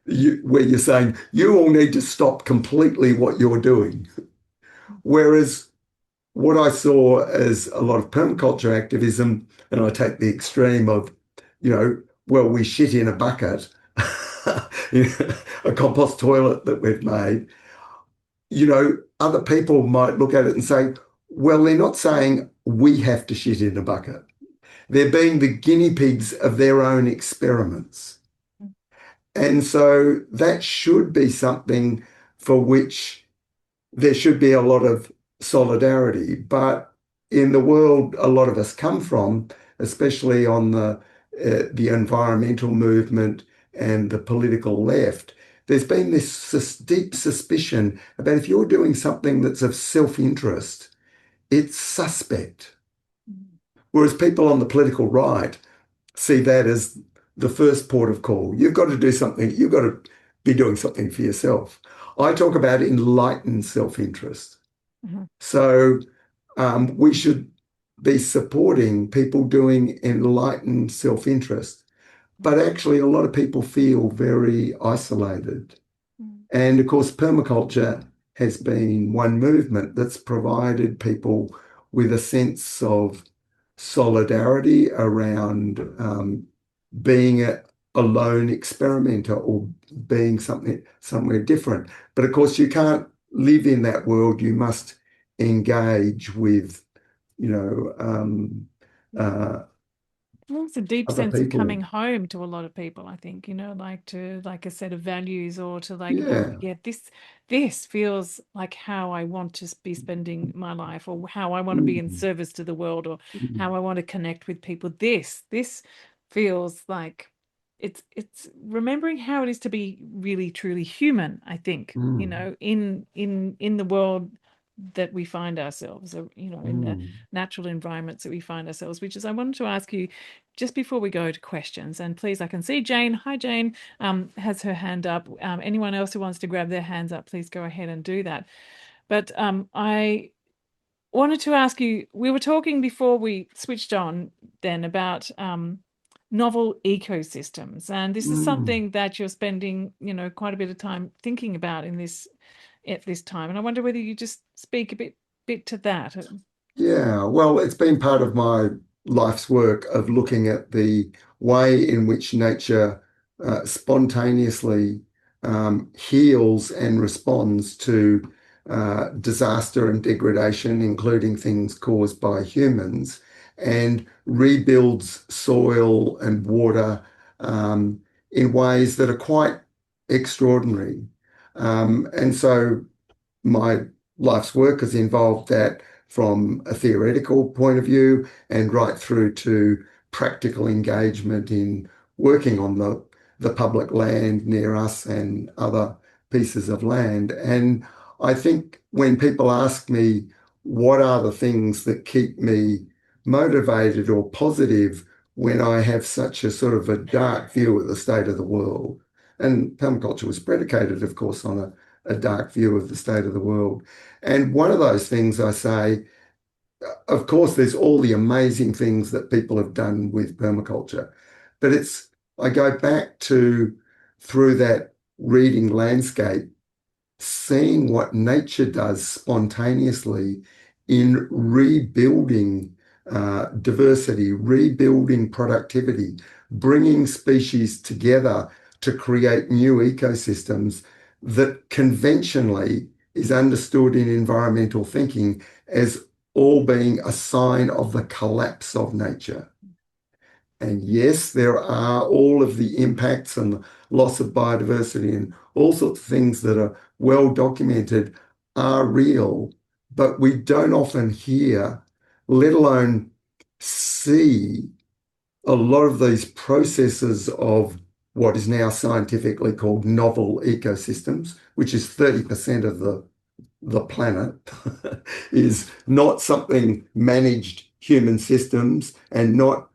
Where you're saying you all need to stop completely what you're doing. Whereas what I saw as a lot of permaculture activism, and I take the extreme of, well, we shit in a bucket, a compost toilet that we've made, other people might look at it and say, well, they're not saying we have to shit in a bucket. They're being the guinea pigs of their own experiments. And so that should be something for which there should be a lot of solidarity. But in the world a lot of us come from, especially on the environmental movement and the political left, there's been this deep suspicion about if you're doing something that's of self-interest, it's suspect. Whereas people on the political right see that as the first port of call. You've got to do something, you've got to be doing something for yourself. I talk about enlightened self-interest. Mm-hmm. So we should be supporting people doing enlightened self-interest. But actually, a lot of people feel very isolated. And of course, permaculture has been one movement that's provided people with a sense of solidarity around being a lone experimenter or being somewhere different. But of course, you can't live in that world. You must engage with, you know, Well, it's a deep other sense of coming people. home to a lot of people, I think, like to like a set of values or to like, oh Yeah. yeah, this feels like how I want to be spending my life or how I want to be in Mm, service to the world or how mm, I want to connect with people. This feels like it's remembering how it is to be really truly human, I think, mm, in the world that we find ourselves, in the mm. natural environments that we find ourselves, which is I wanted to ask you just before we go to questions, and please, I can see Jane. Hi, Jane, has her hand up. Anyone else who wants to grab their hands up, please go ahead and do that. But I wanted to ask you, we were talking before we switched on then about novel ecosystems, and this is Mm. something that you're spending, quite a bit of time thinking about at this time. And I wonder whether you just speak a bit to that. Yeah, well, it's been part of my life's work of looking at the way in which nature spontaneously heals and responds to disaster and degradation, including things caused by humans, and rebuilds soil and water in ways that are quite extraordinary. And so my life's work has involved that from a theoretical point of view and right through to practical engagement in working on the public land near us and other pieces of land. And I think when people ask me what are the things that keep me motivated or positive when I have such a sort of a dark view of the state of the world, and permaculture was predicated, of course, on a dark view of the state of the world. And one of those things I say, of course, there's all the amazing things that people have done with permaculture, but I go back to through that reading landscape, seeing what nature does spontaneously in rebuilding diversity, rebuilding productivity, bringing species together to create new ecosystems that conventionally is understood in environmental thinking as all being a sign of the collapse of nature. And yes, there are all of the impacts and the loss of biodiversity and all sorts of things that are well documented are real, but we don't often hear, let alone see a lot of these processes of what is now scientifically called novel ecosystems, which is 30% of the planet, is not something managed human systems and not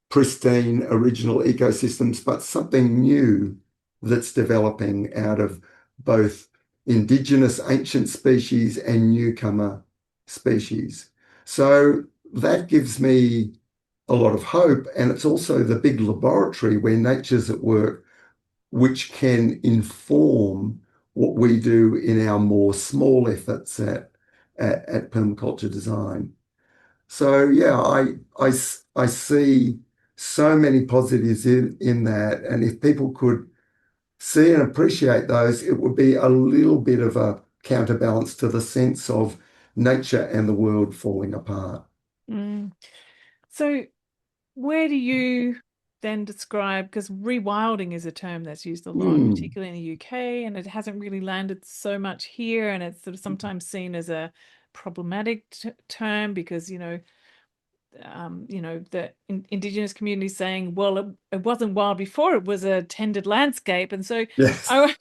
pristine original ecosystems, but something new that's developing out of both indigenous ancient species and newcomer species. So that gives me a lot of hope. And it's also the big laboratory where nature's at work, which can inform what we do in our more small efforts at permaculture design. So yeah, I see so many positives in that. And if people could see and appreciate those, it would be a little bit of a counterbalance to the sense of nature and the world falling apart. Mm. So where do you then describe, because rewilding is a term that's used a lot, Mm, particularly in the UK, and it hasn't really landed so much here, and it's sort of sometimes seen as a problematic term because, the indigenous community saying, well, it wasn't wild before, it was a tended landscape. And so yes. I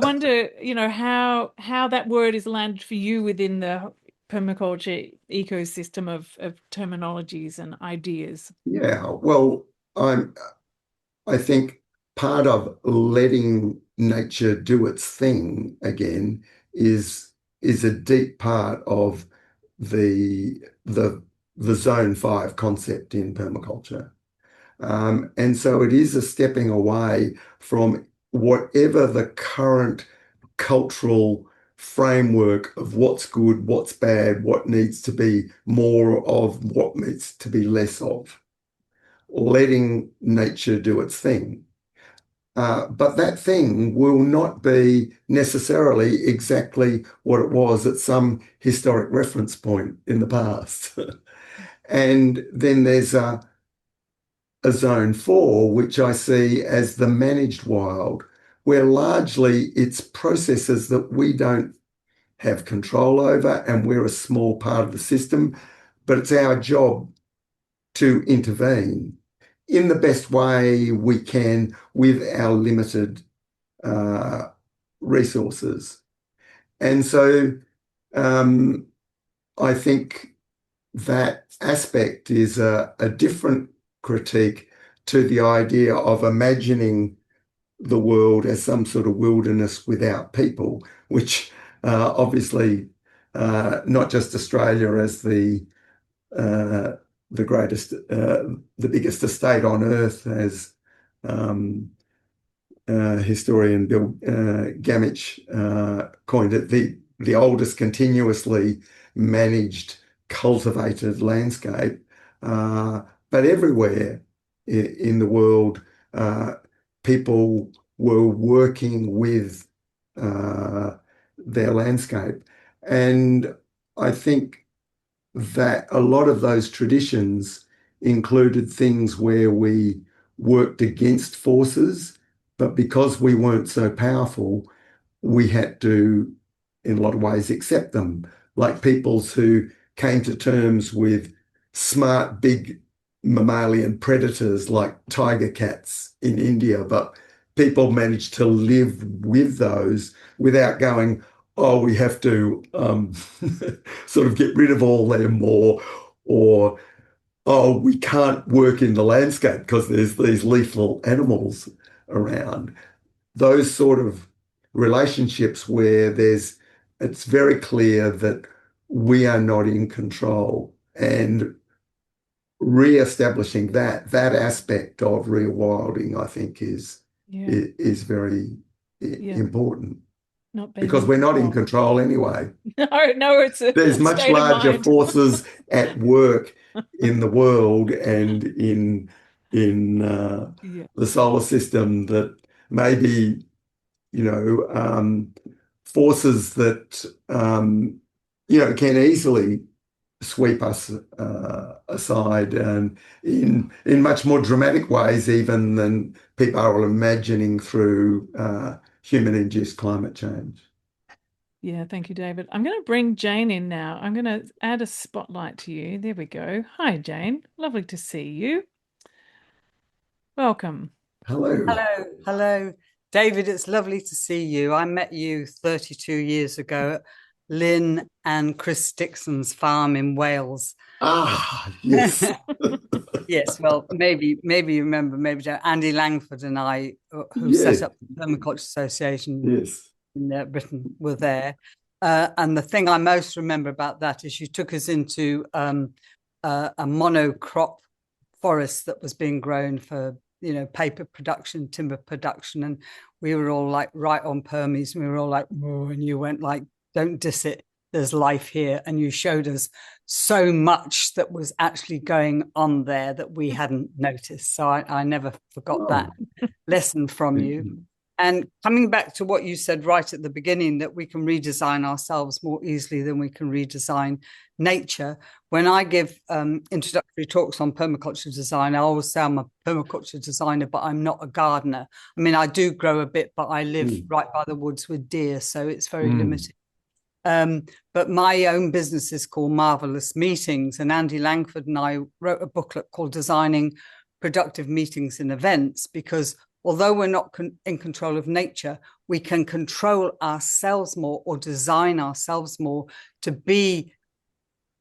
wonder, how that word is landed for you within the permaculture ecosystem of terminologies and ideas. Yeah. Well, I think part of letting nature do its thing again is is a deep part of the the the zone five concept in permaculture. And so it is a stepping away from whatever the current cultural framework of what's good, what's bad, what needs to be more of, what needs to be less of, letting nature do its thing. But that thing will not be necessarily exactly what it was at some historic reference point in the past. And then there's a zone four, which I see as the managed wild, where largely it's processes that we don't have control over and we're a small part of the system, but it's our job to intervene in the best way we can with our limited uh, resources. And so um, I think that aspect is a different critique to the idea of imagining the world as some sort of wilderness without people, which obviously not just Australia as uh, the greatest, the biggest estate on earth, as um, historian Bill Gamich coined it, the oldest continuously managed cultivated landscape. Uh, but everywhere in the world, uh, people were working with uh, their landscape. And I think that a lot of those traditions included things where we worked against forces, but because we weren't so powerful, we had to, in a lot of ways, accept them, like peoples who came to terms with smart, big mammalian predators like tiger cats in India, but people managed to live with those without going, oh, we have to sort of get rid of all them, or oh, we can't work in the landscape because there's these lethal animals around. Those sort of relationships where it's very clear that we are not in control, and re-establishing that aspect of rewilding, I think, Yeah. is very Yeah. important Not being because in we're not in control. control anyway. No, no, it's a There's much state of larger mind. forces at work in the world and in Yeah. the solar system that maybe, forces that can easily sweep us aside and in much more dramatic ways even than people are imagining through human-induced climate change. Yeah, thank you, David. I'm going to bring Jane in now. I'm going to add a spotlight to you. There we go. Hi, Jane. Lovely to see you. Welcome. Hello. Hello, hello, David. It's lovely to see you. I met you 32 years ago at Lynn and Chris Dixon's farm in Wales. Ah, yes. Yes, well, maybe you remember, maybe Andy Langford and I, who set Yeah, up the Permaculture Association yes. in Britain, were there. And the thing I most remember about that is you took us into a monocrop forest that was being grown for paper production, timber production, and we were all like right on Permies, and we were all like, whoa, and you went like, don't diss it, there's life here, and you showed us so much that was actually going on there that we hadn't noticed. So I never forgot that Oh, lesson from thank you. you. And coming back to what you said right at the beginning, that we can redesign ourselves more easily than we can redesign nature. When I give introductory talks on permaculture design, I always say I'm a permaculture designer, but I'm not a gardener. I mean, I do grow a bit, but I live Mm, right by the woods with deer, so it's very mm, limited. But my own business is called Marvelous Meetings, and Andy Langford and I wrote a booklet called Designing Productive Meetings and Events, because although we're not in control of nature, we can control ourselves more or design ourselves more to be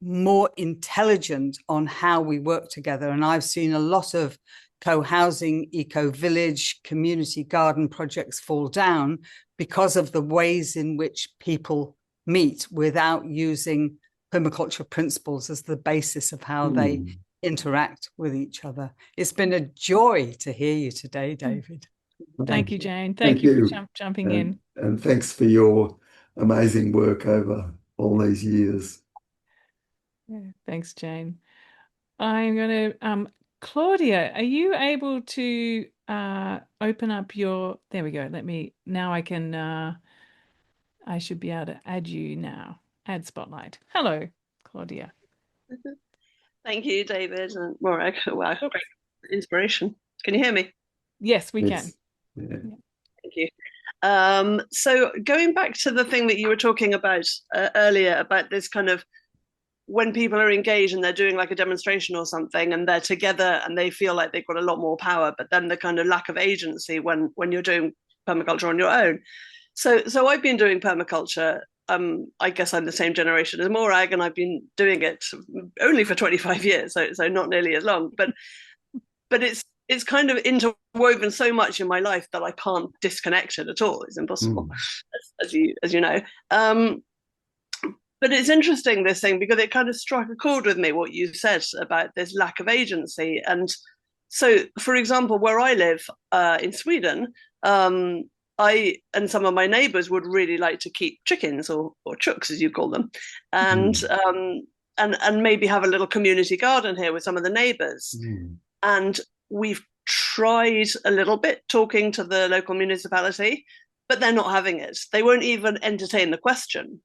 more intelligent on how we work together. And I've seen a lot of co-housing, eco-village, community garden projects fall down because of the ways in which people meet without using permaculture principles as the basis of how they mm. interact with each other. It's been a joy to hear you today, David. Thank Thank you, you. Jane. Thank Thank you for you. jumping in. And thanks for your amazing work over all these years. Yeah, thanks, Jane. I'm going to, Claudia, are you able to open up your, there we go. Now I should be able to add you now. Add spotlight. Hello, Claudia. Thank you, David and Morag. Wow, great inspiration. Can you hear me? Yes, we can. Yes. Yeah. Thank you. So going back to the thing that you were talking about earlier about this kind of when people are engaged and they're doing like a demonstration or something and they're together and they feel like they've got a lot more power, but then the kind of lack of agency when you're doing permaculture on your own. So I've been doing permaculture. I guess I'm the same generation as Morag, and I've been doing it only for 25 years, so not nearly as long. But it's kind of interwoven so much in my life that I can't disconnect it at all. It's impossible, Mm, as you know. But it's interesting, this thing, because it kind of struck a chord with me what you said about this lack of agency. And so, for example, where I live in Sweden, I and some of my neighbours would really like to keep chickens or chooks, as you call them, and mm, and maybe have a little community garden here with some of the neighbours. mm, And we've tried a little bit talking to the local municipality, but they're not having it. They won't even entertain the question.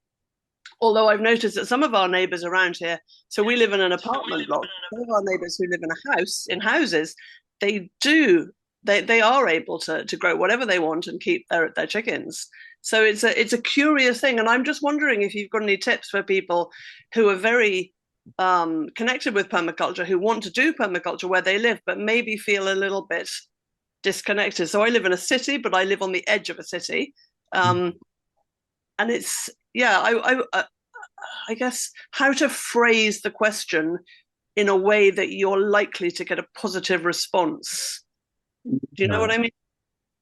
Although I've noticed that some of our neighbours around here, so we live in an apartment block, some of our neighbours who live in a house, in houses, they do, they are able to grow whatever they want and keep their chickens. So it's a curious thing. And I'm just wondering if you've got any tips for people who are very connected with permaculture, who want to do permaculture where they live, but maybe feel a little bit disconnected. So I live in a city, but I live on the edge of a city. mm. And it's, yeah, I guess how to phrase the question in a way that you're likely to get a positive response. Do you know what I mean?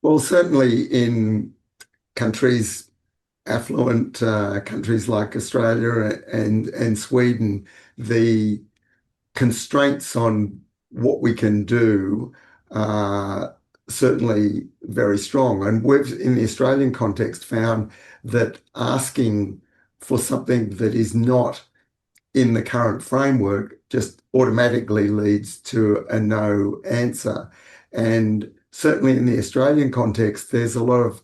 Well, certainly in countries, affluent countries like Australia and Sweden, the constraints on what we can do are certainly very strong. And we've, in the Australian context, found that asking for something that is not in the current framework just automatically leads to a no answer. And certainly in the Australian context, there's a lot of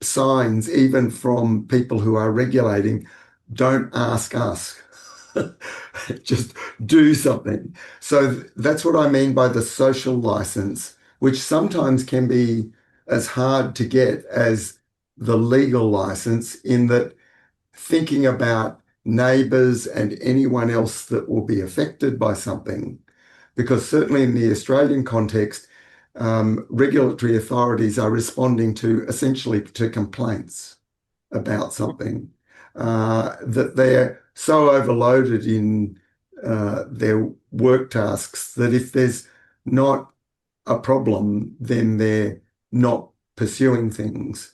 signs, even from people who are regulating, don't ask us. Just do something. So that's what I mean by the social license, which sometimes can be as hard to get as the legal license, in that thinking about neighbours and anyone else that will be affected by something, because certainly in the Australian context, regulatory authorities are responding to essentially to complaints about something, that they're so overloaded in their work tasks that if there's not a problem, then they're not pursuing things.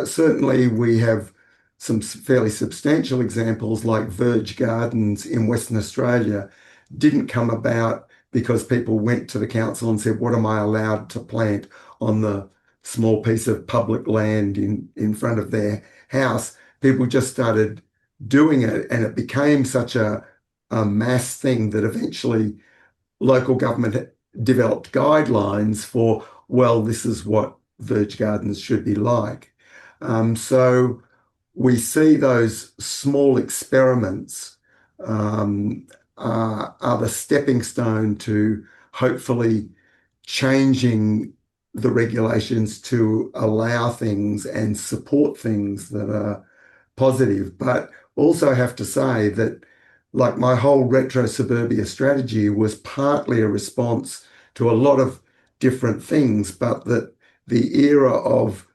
Certainly we have some fairly substantial examples, like Verge Gardens in Western Australia didn't come about because people went to the council and said, what am I allowed to plant on the small piece of public land in front of their house? People just started doing it, and it became such a mass thing that eventually local government developed guidelines for, well, this is what Verge Gardens should be like. So we see those small experiments are the stepping stone to hopefully changing the regulations to allow things and support things that are positive. But also have to say that, like, my whole retro suburbia strategy was partly a response to a lot of different things, but that the era of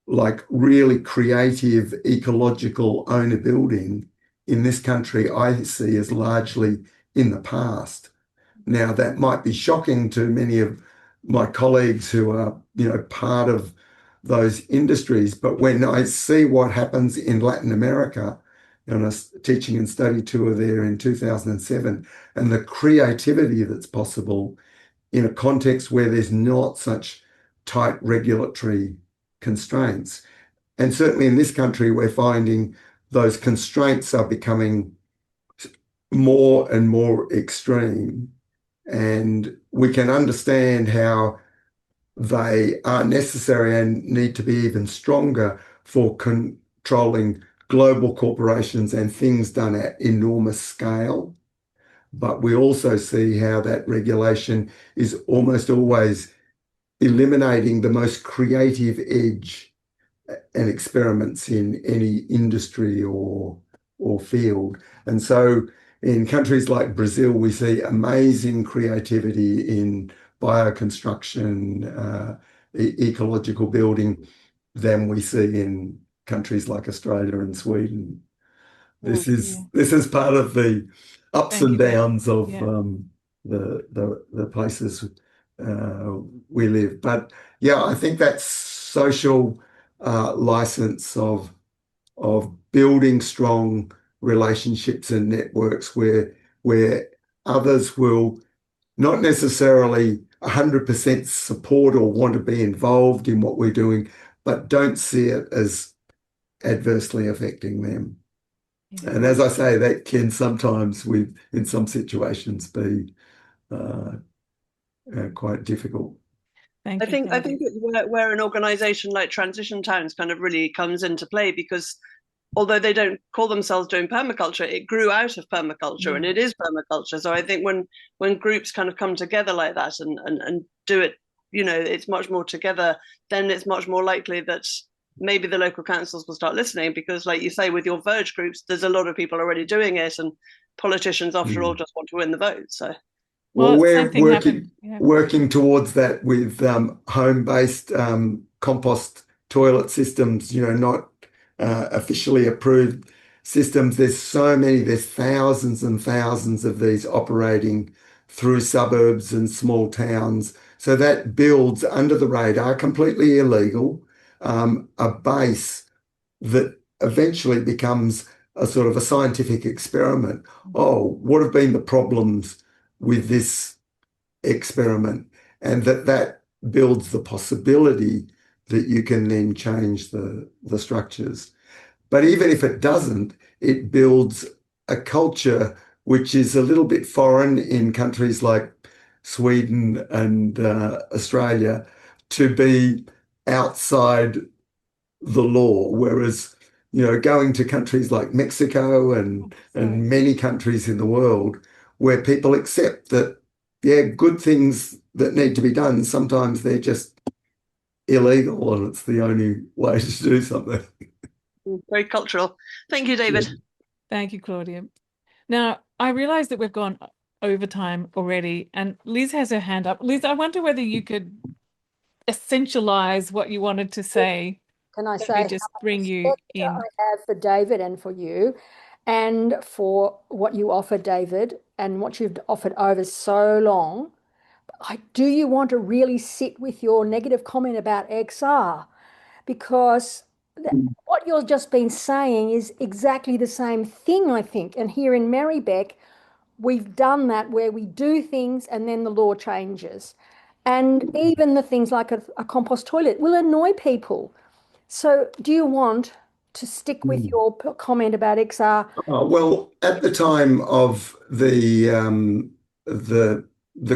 like really creative ecological owner building in this country, I see as largely in the past. Now, that might be shocking to many of my colleagues who are, part of those industries, but when I see what happens in Latin America, on a teaching and study tour there in 2007, and the creativity that's possible in a context where there's not such tight regulatory constraints. And certainly in this country, we're finding those constraints are becoming more and more extreme, and we can understand how they are necessary and need to be even stronger for controlling global corporations and things done at enormous scale. But we also see how that regulation is almost always eliminating the most creative edge and experiments in any industry or field. And so in countries like Brazil, we see amazing creativity in bioconstruction, ecological building than we see in countries like Australia and Sweden. This is part of the ups and downs of the places we live. But yeah, I think that social license of building strong relationships and networks where others will not necessarily 100% support or want to be involved in what we're doing, but don't see it as adversely affecting them. Yeah. And as I say, that can sometimes, in some situations, be quite difficult. I think it's where an organisation like Transition Towns kind of really comes into play, because although they don't call themselves doing permaculture, it grew out of permaculture, and it is permaculture. So I think when groups kind of come together like that and do it, it's much more together, then it's much more likely that maybe the local councils will start listening, because like you say, with your Verge groups, there's a lot of people already doing it, and politicians after all just want to win the vote. So well, we're working towards that with home-based compost toilet systems, not officially approved systems. There's thousands and thousands of these operating through suburbs and small towns. So that builds under the radar, completely illegal, a base that eventually becomes a sort of a scientific experiment. Oh, what have been the problems with this experiment? And that builds the possibility that you can then change the structures. But even if it doesn't, it builds a culture which is a little bit foreign in countries like Sweden and Australia, to be outside the law, whereas going to countries like Mexico and many countries in the world where people accept that good things that need to be done, sometimes they're just illegal and it's the only way to do something. Very cultural. Thank you, David. Thank you, Claudia. Now, I realize that we've gone over time already, and Liz has her hand up. Liz, I wonder whether you could essentialize what you wanted to say. Can I Let say me just how bring much you respect in. I have for David and for you, and for what you offer, David, and what you've offered over so long. Do you want to really sit with your negative comment about XR? Because what you've just been saying is exactly the same thing, I think. And here in Marybeck, we've done that where we do things and then the law changes. And even the things like a compost toilet will annoy people. So do you want to stick with your comment about XR? Well, at the time of the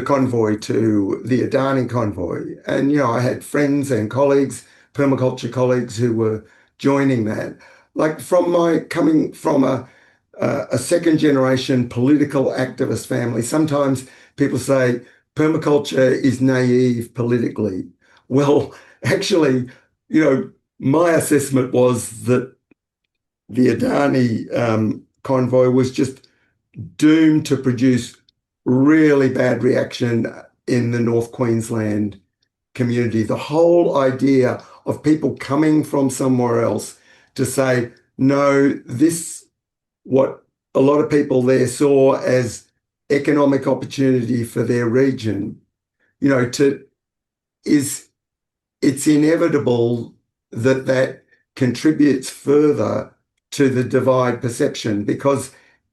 convoy to the Adani convoy, and I had friends and colleagues, permaculture colleagues, who were joining that. Like coming from a second generation political activist family, sometimes people say permaculture is naive politically. Well, actually, my assessment was that the Adani convoy was just doomed to produce really bad reaction in the North Queensland community. The whole idea of people coming from somewhere else to say, no, this, what a lot of people there saw as economic opportunity for their region, it's inevitable that contributes further to the divide perception, because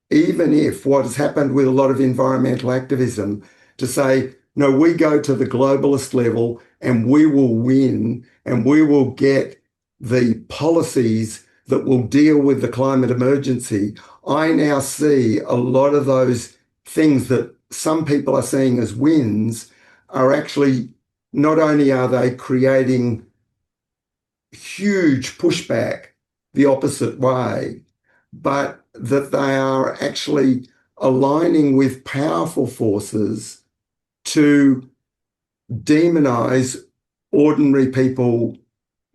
even if what has happened with a lot of environmental activism to say, no, we go to the globalist level and we will win and we will get the policies that will deal with the climate emergency, I now see a lot of those things that some people are seeing as wins are actually, not only are they creating huge pushback the opposite way, but that they are actually aligning with powerful forces to demonize ordinary people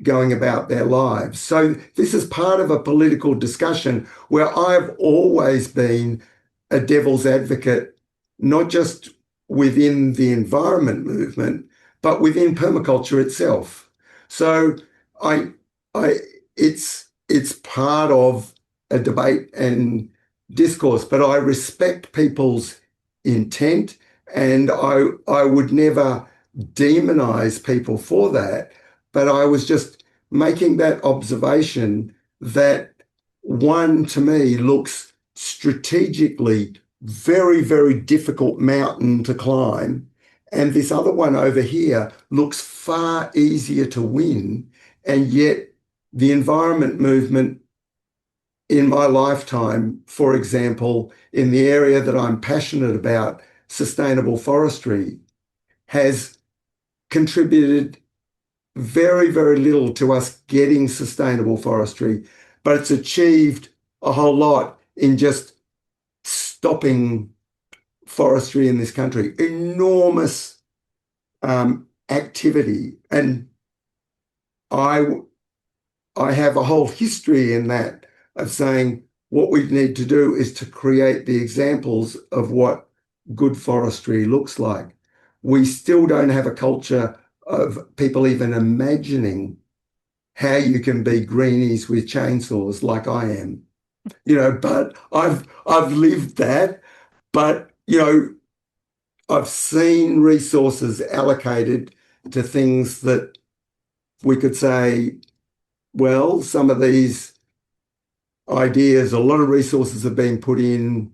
going about their lives. So this is part of a political discussion where I've always been a devil's advocate, not just within the environment movement, but within permaculture itself. So it's part of a debate and discourse, but I respect people's intent, and I would never demonize people for that. But I was just making that observation that one, to me, looks strategically very, very difficult mountain to climb, and this other one over here looks far easier to win. And yet the environment movement in my lifetime, for example, in the area that I'm passionate about, sustainable forestry, has contributed very, very little to us getting sustainable forestry, but it's achieved a whole lot in just stopping forestry in this country. Enormous activity. And I have a whole history in that of saying what we need to do is to create the examples of what good forestry looks like. We still don't have a culture of people even imagining how you can be greenies with chainsaws like I am, but I've lived that. But, I've seen resources allocated to things that we could say, well, some of these ideas, a lot of resources have been put in,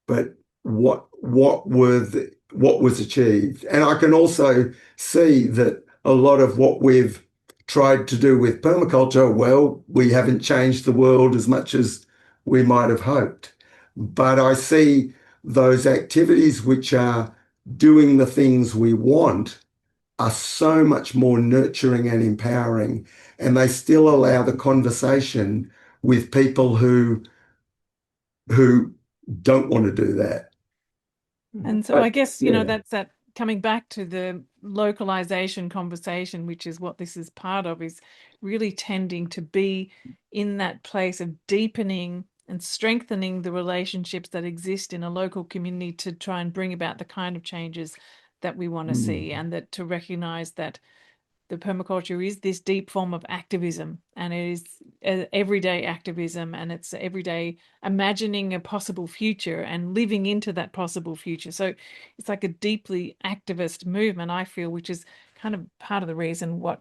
but what was achieved? And I can also see that a lot of what we've tried to do with permaculture, well, we haven't changed the world as much as we might have hoped. But I see those activities which are doing the things we want are so much more nurturing and empowering, and they still allow the conversation with people who don't want to do that. And so I guess, that's that coming back to the localization conversation, which is what this is part of, is really tending to be in that place of deepening and strengthening the relationships that exist in a local community to try and bring about the kind of changes that we want to see, and that to recognize that the permaculture is this deep form of activism, and it is everyday activism, and it's everyday imagining a possible future and living into that possible future. So it's like a deeply activist movement, I feel, which is kind of part of the reason what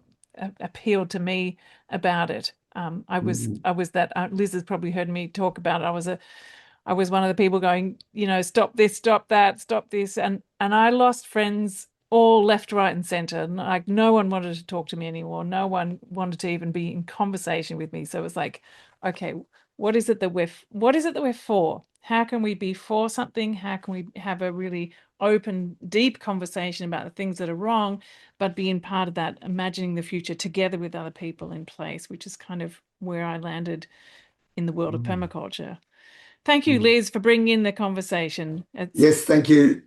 appealed to me about it. I was that Liz has probably heard me talk about it. I was one of the people going, stop this, stop that, stop this, and I lost friends all left, right, and center. Like, no one wanted to talk to me anymore. No one wanted to even be in conversation with me. So it was like, okay, what is it that we're for? How can we be for something? How can we have a really open, deep conversation about the things that are wrong, but being part of that, imagining the future together with other people in place, which is kind of where I landed in the world of permaculture. Thank you, Liz, for bringing in the conversation. Yes, thank you,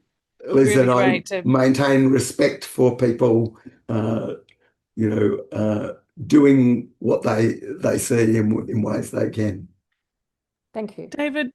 Liz. Really And I great to maintain respect for people, doing what they see in ways they can. Thank you. David,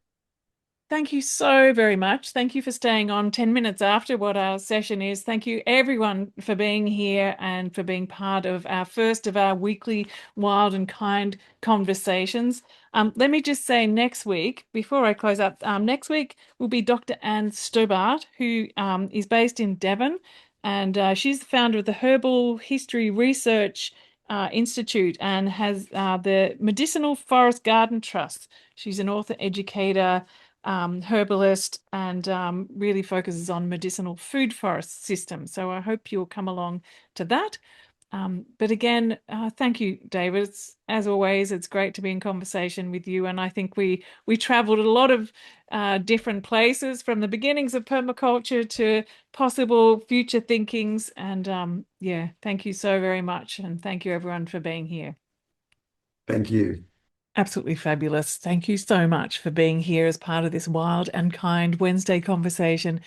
thank you so very much. Thank you for staying on 10 minutes after what our session is. Thank you, everyone, for being here and for being part of our first of our weekly Wild and Kind conversations. Let me just say, next week, before I close up, next week will be Dr. Anne Stobart, who is based in Devon, and she's the founder of the Herbal History Research Institute and has the Medicinal Forest Garden Trust. She's an author, educator, herbalist, and really focuses on medicinal food forest systems. So I hope you'll come along to that. But again, thank you, David. As always, it's great to be in conversation with you. And I think we traveled a lot of different places, from the beginnings of permaculture to possible future thinkings. And yeah, thank you so very much. And thank you, everyone, for being here. Thank you. Absolutely fabulous. Thank you so much for being here as part of this Wild and Kind Wednesday conversation.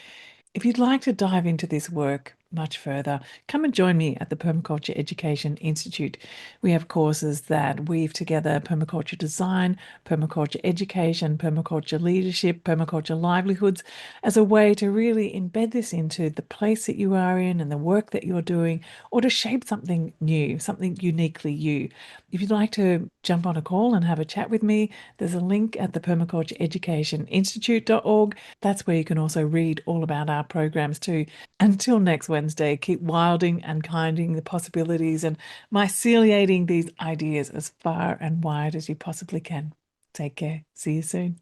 If you'd like to dive into this work much further, come and join me at the Permaculture Education Institute. We have courses that weave together permaculture design, permaculture education, permaculture leadership, permaculture livelihoods as a way to really embed this into the place that you are in and the work that you're doing, or to shape something new, something uniquely you. If you'd like to jump on a call and have a chat with me, there's a link at the permacultureeducationinstitute.org. That's where you can also read all about our programs too. Until next Wednesday, keep wilding and kinding the possibilities and myceliating these ideas as far and wide as you possibly can. Take care. See you soon.